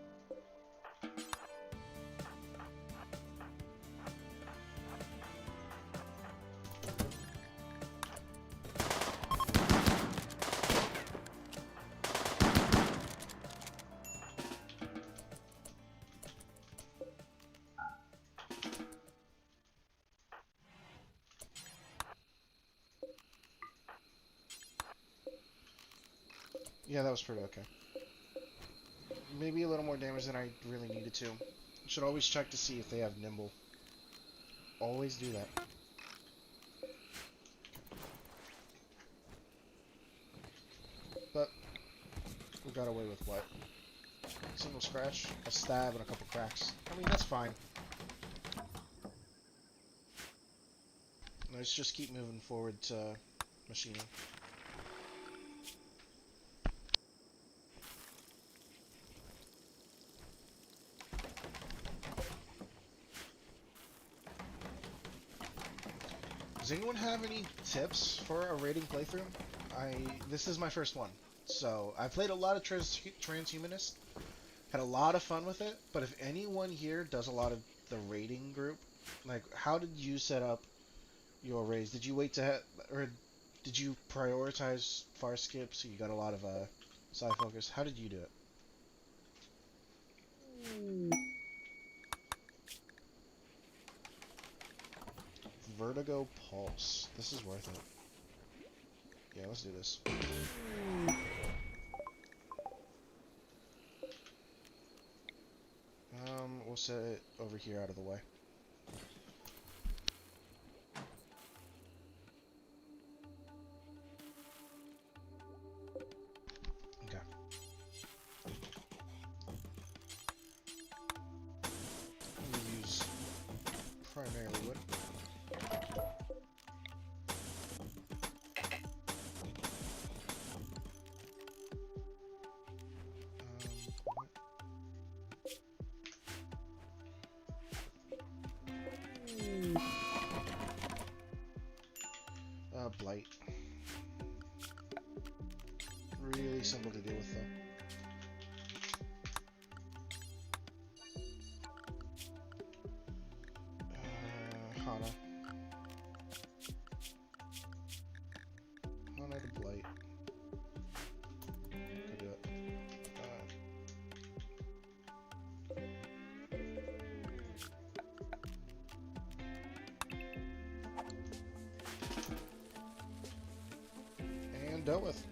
Yeah, that was pretty okay. Maybe a little more damage than I really needed to. Should always check to see if they have nimble. Always do that. But we got away with what? Single scratch, a stab, and a couple cracks. I mean, that's fine. Let's just keep moving forward to machining. Does anyone have any tips for a raiding playthrough? This is my first one, so I played a lot of transhumanist, had a lot of fun with it. But if anyone here does a lot of the raiding group, like how did you set up your raids? Did you wait to or did you prioritize far skip so you got a lot of side focus? How did you do it? Vertigo Pulse. This is worth it. Yeah, let's do this. We'll set it over here out of the way. Okay. We'll use primarily wood. Blight. Really simple to deal with though. Hana. Hana the Blight. Could do it. And dealt with.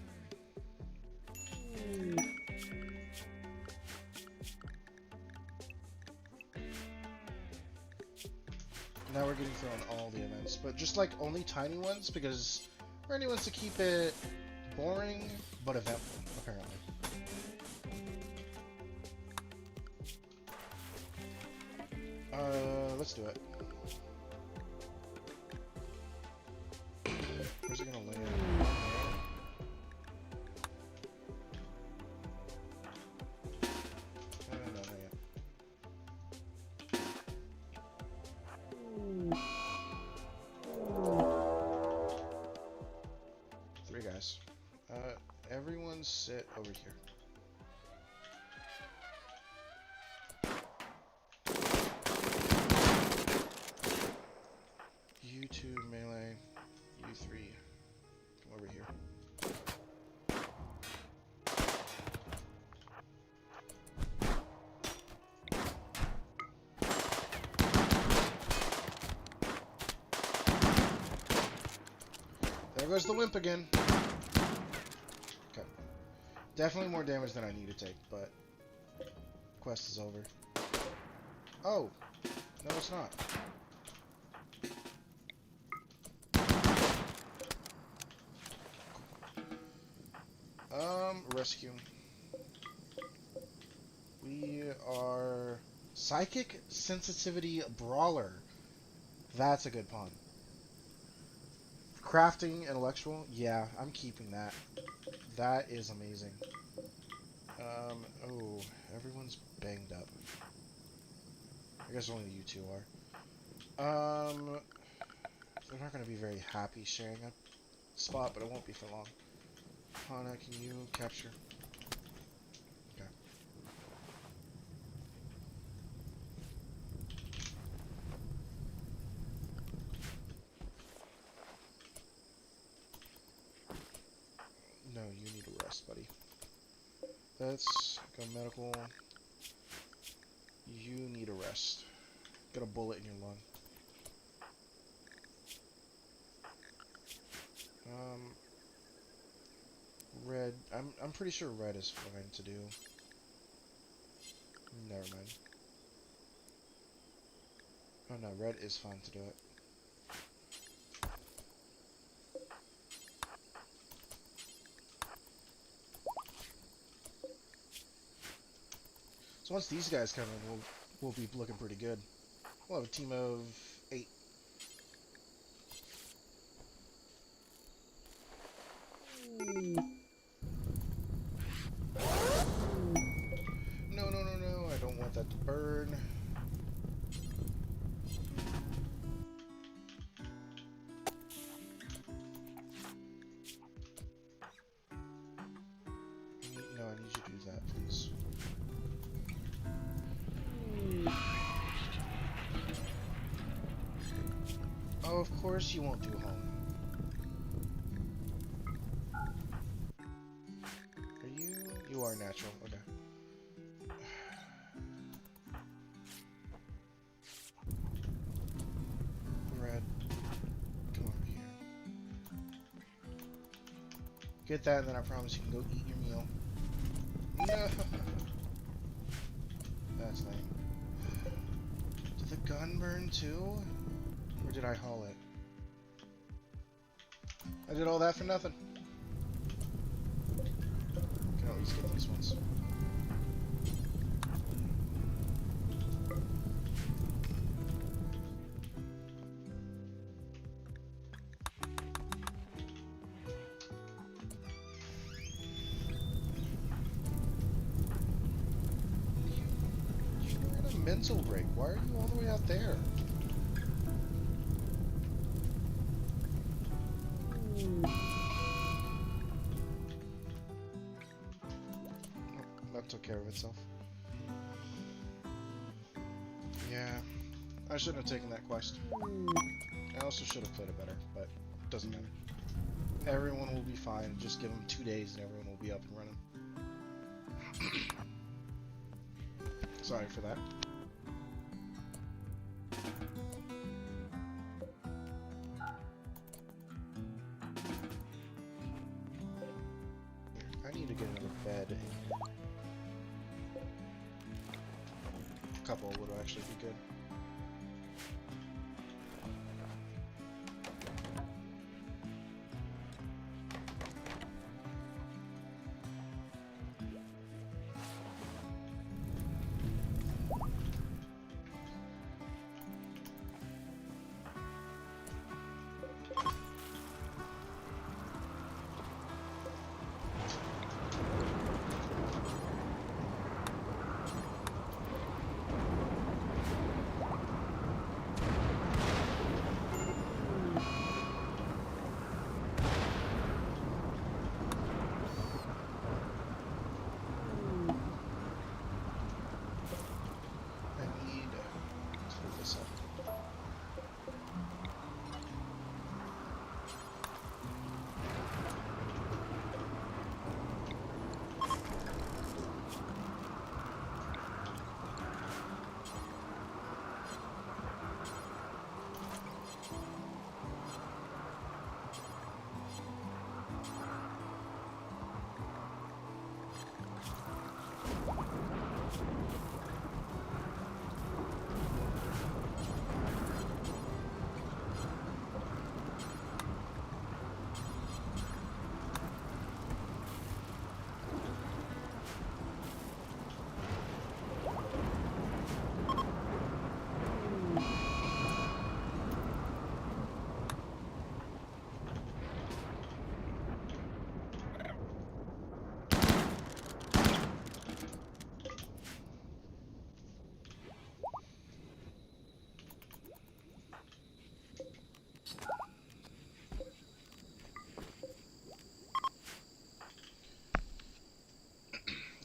Now we're getting thrown all the events, but just like only tiny ones because Randy wants to keep it boring but eventful, apparently. Let's do it. Where's it gonna land? Everyone sit over here. 2 melee, you 3. Come over here. There goes the wimp again. Okay. Definitely more damage than I need to take, but quest is over. Oh! No, it's not. Rescue. We are Psychic Sensitivity Brawler. That's a good pawn. Crafting Intellectual. Yeah, I'm keeping that. That is amazing. Oh, everyone's banged up. I guess only you two are. They're not going to be very happy sharing a spot, but it won't be for long. Hana, can you capture? Okay. No, you need a rest, buddy. Let's go medical. You need a rest. Got a bullet in your lung. Red. I'm pretty sure red is fine to do. Never mind. Oh no, red is fine to do it. So once these guys come in, we'll be looking pretty good. We'll have a team of 8. No, I don't want that to burn. No, I need you to do that, please. Oh, of course you won't do home. Are you? You are natural, okay. Red, come over here. Get that, and then I promise you can go eat your meal. No! That's lame. Did the gun burn too? Or did I haul it? I did all that for nothing. Can at least get these ones. You're in a mental break. Why are you all the way out there? That took care of itself. Yeah, I shouldn't have taken that quest. I also should have played it better, but it doesn't matter. Everyone will be fine. Just give them 2 days and everyone will be up and running. Sorry for that. I need to get another bed. A couple would actually be good.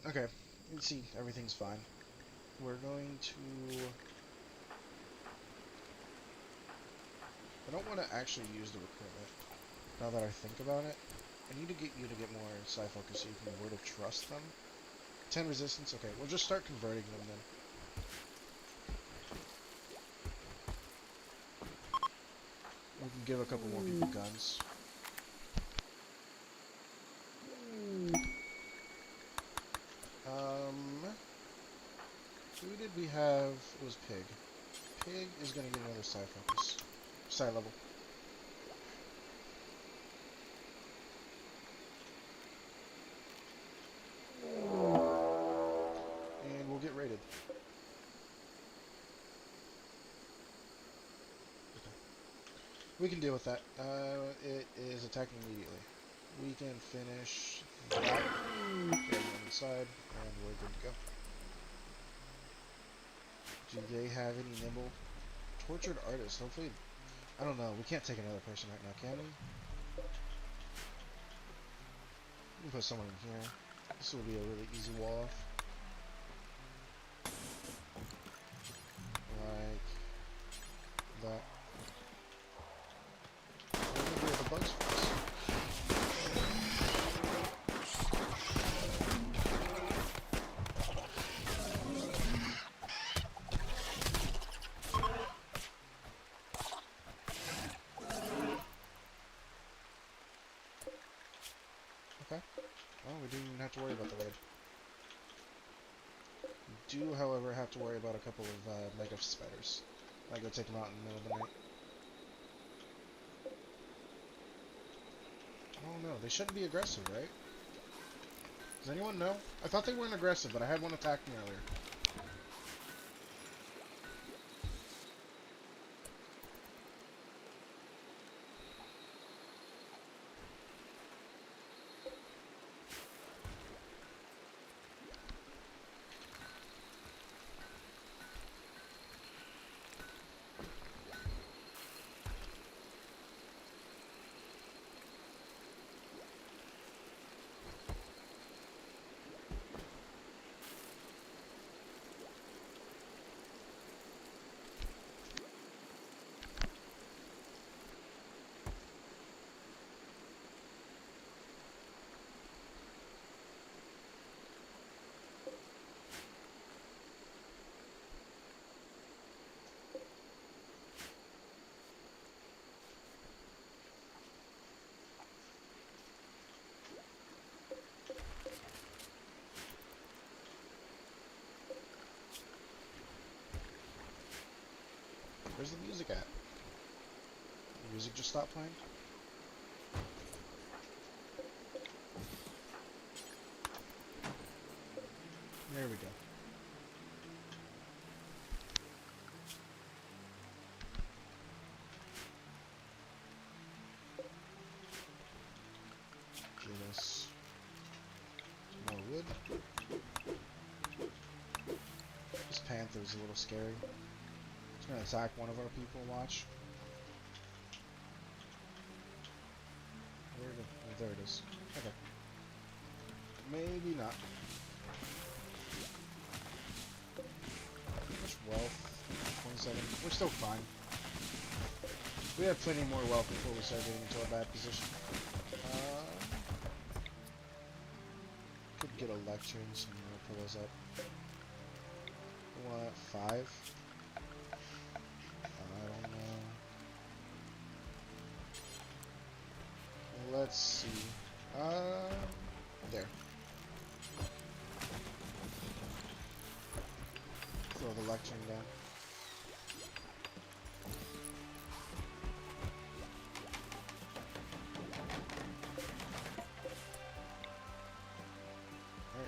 Okay, you can see everything's fine. We're going to... I don't want to actually use the recruitment, now that I think about it. I need to get you to get more psi focus so you can word of trust them. 10 resistance, okay, we'll just start converting them then. We can give a couple more people guns. Who did we have? It was Pig. Pig is going to get another psi focus. Psi level. And we'll get raided. Okay. We can deal with that. It is attacking immediately. We can finish that. Get everyone inside, and we're good to go. Do they have any nimble? Tortured artist. Hopefully, I don't know. We can't take another person right now, can we? We can put someone in here. This will be a really easy wall off. Like that. Maybe the bugs for us. Okay. Well, we didn't even have to worry about the raid. We do, however, have to worry about a couple of mega spiders. I go take them out in the middle of the night. Oh no, they shouldn't be aggressive, right? Does anyone know? I thought they weren't aggressive, but I had one attack me earlier. Where's the music at? The music just stopped playing? There we go. Give us some more wood. This panther's a little scary. It's gonna attack one of our people, watch. Oh, there it is. Okay. Maybe not. How much wealth? 27. We're still fine. We have plenty more wealth before we start getting into a bad position. Could get a lecture and some more pillows up. What, 5? I don't know. Let's see. There. Throw the lectern down.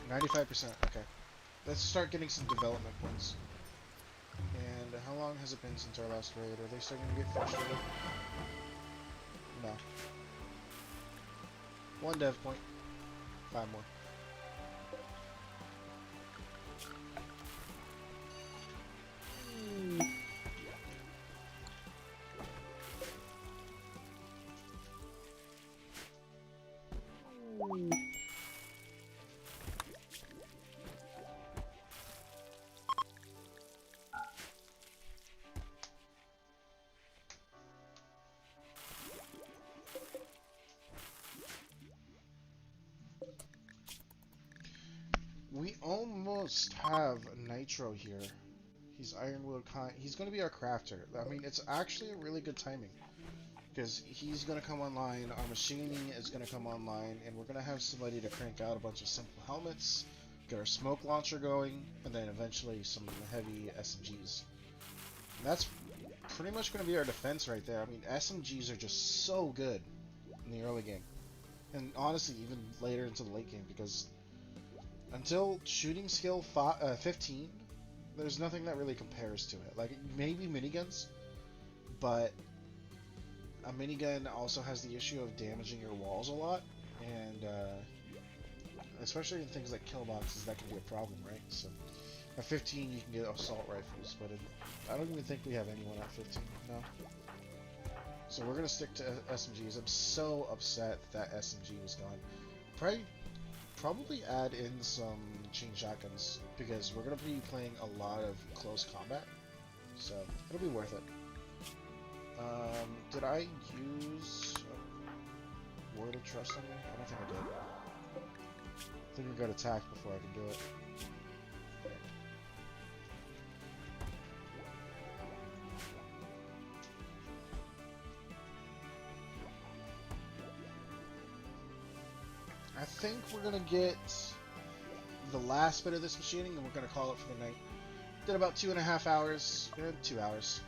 Alright, 95%. Okay. Let's start getting some development points. And how long has it been since our last raid? Are they starting to get frustrated? No. 1 dev point. 5 more. We almost have Nytro here. He's Ironwood. He's going to be our crafter. I mean, it's actually a really good timing. Because he's going to come online, our machining is going to come online, and we're going to have somebody to crank out a bunch of simple helmets, get our smoke launcher going, and then eventually some heavy SMGs. And that's pretty much going to be our defense right there. I mean, SMGs are just so good in the early game. And honestly, even later into the late game, because until shooting skill 15, there's nothing that really compares to it. Like, maybe miniguns, but a minigun also has the issue of damaging your walls a lot, and especially in things like kill boxes, that can be a problem, right? So at 15 you can get assault rifles, but I don't even think we have anyone at 15, no. So we're gonna stick to SMGs. I'm so upset that SMG was gone. Probably add in some chain shotguns, because we're gonna be playing a lot of close combat, so it'll be worth it. Did I use a word of trust on me? I don't think I did. I think I got attacked before I could do it. I think we're gonna get the last bit of this machining and we're gonna call it for the night. Did about 2.5 hours, 2 hours.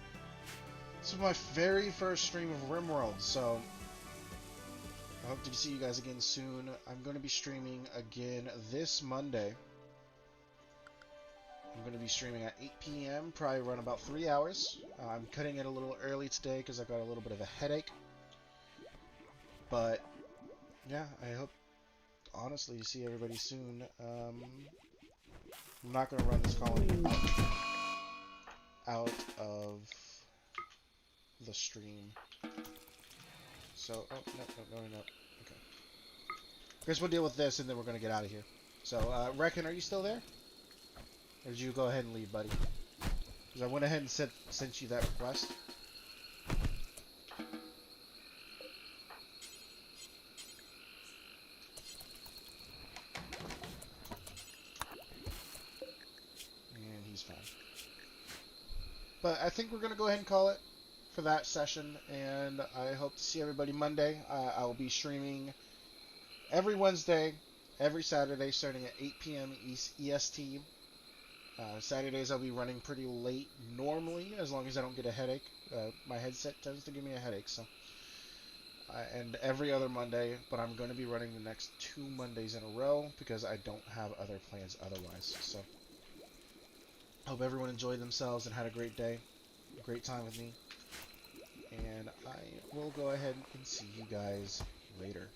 This is my very first stream of Rimworld, so I hope to see you guys again soon. I'm going to be streaming again this Monday. I'm going to be streaming at 8 p.m., probably run about 3 hours. I'm cutting it a little early today because I got a little bit of a headache. But, yeah, I hope, honestly, to see everybody soon. I'm not going to run this colony out of the stream. So, oh, no. Okay. Guess we'll deal with this and then we're going to get out of here. So, Reckon, are you still there? Or did you go ahead and leave, buddy? Because I went ahead and sent you that request. And he's fine. But I think we're going to go ahead and call it for that session, and I hope to see everybody Monday. I will be streaming every Wednesday, every Saturday, starting at 8 p.m. EST. Saturdays I'll be running pretty late normally, as long as I don't get a headache. My headset tends to give me a headache, so. And every other Monday, but I'm going to be running the next 2 Mondays in a row, because I don't have other plans otherwise. So, hope everyone enjoyed themselves and had a great day, a great time with me. And I will go ahead and see you guys later.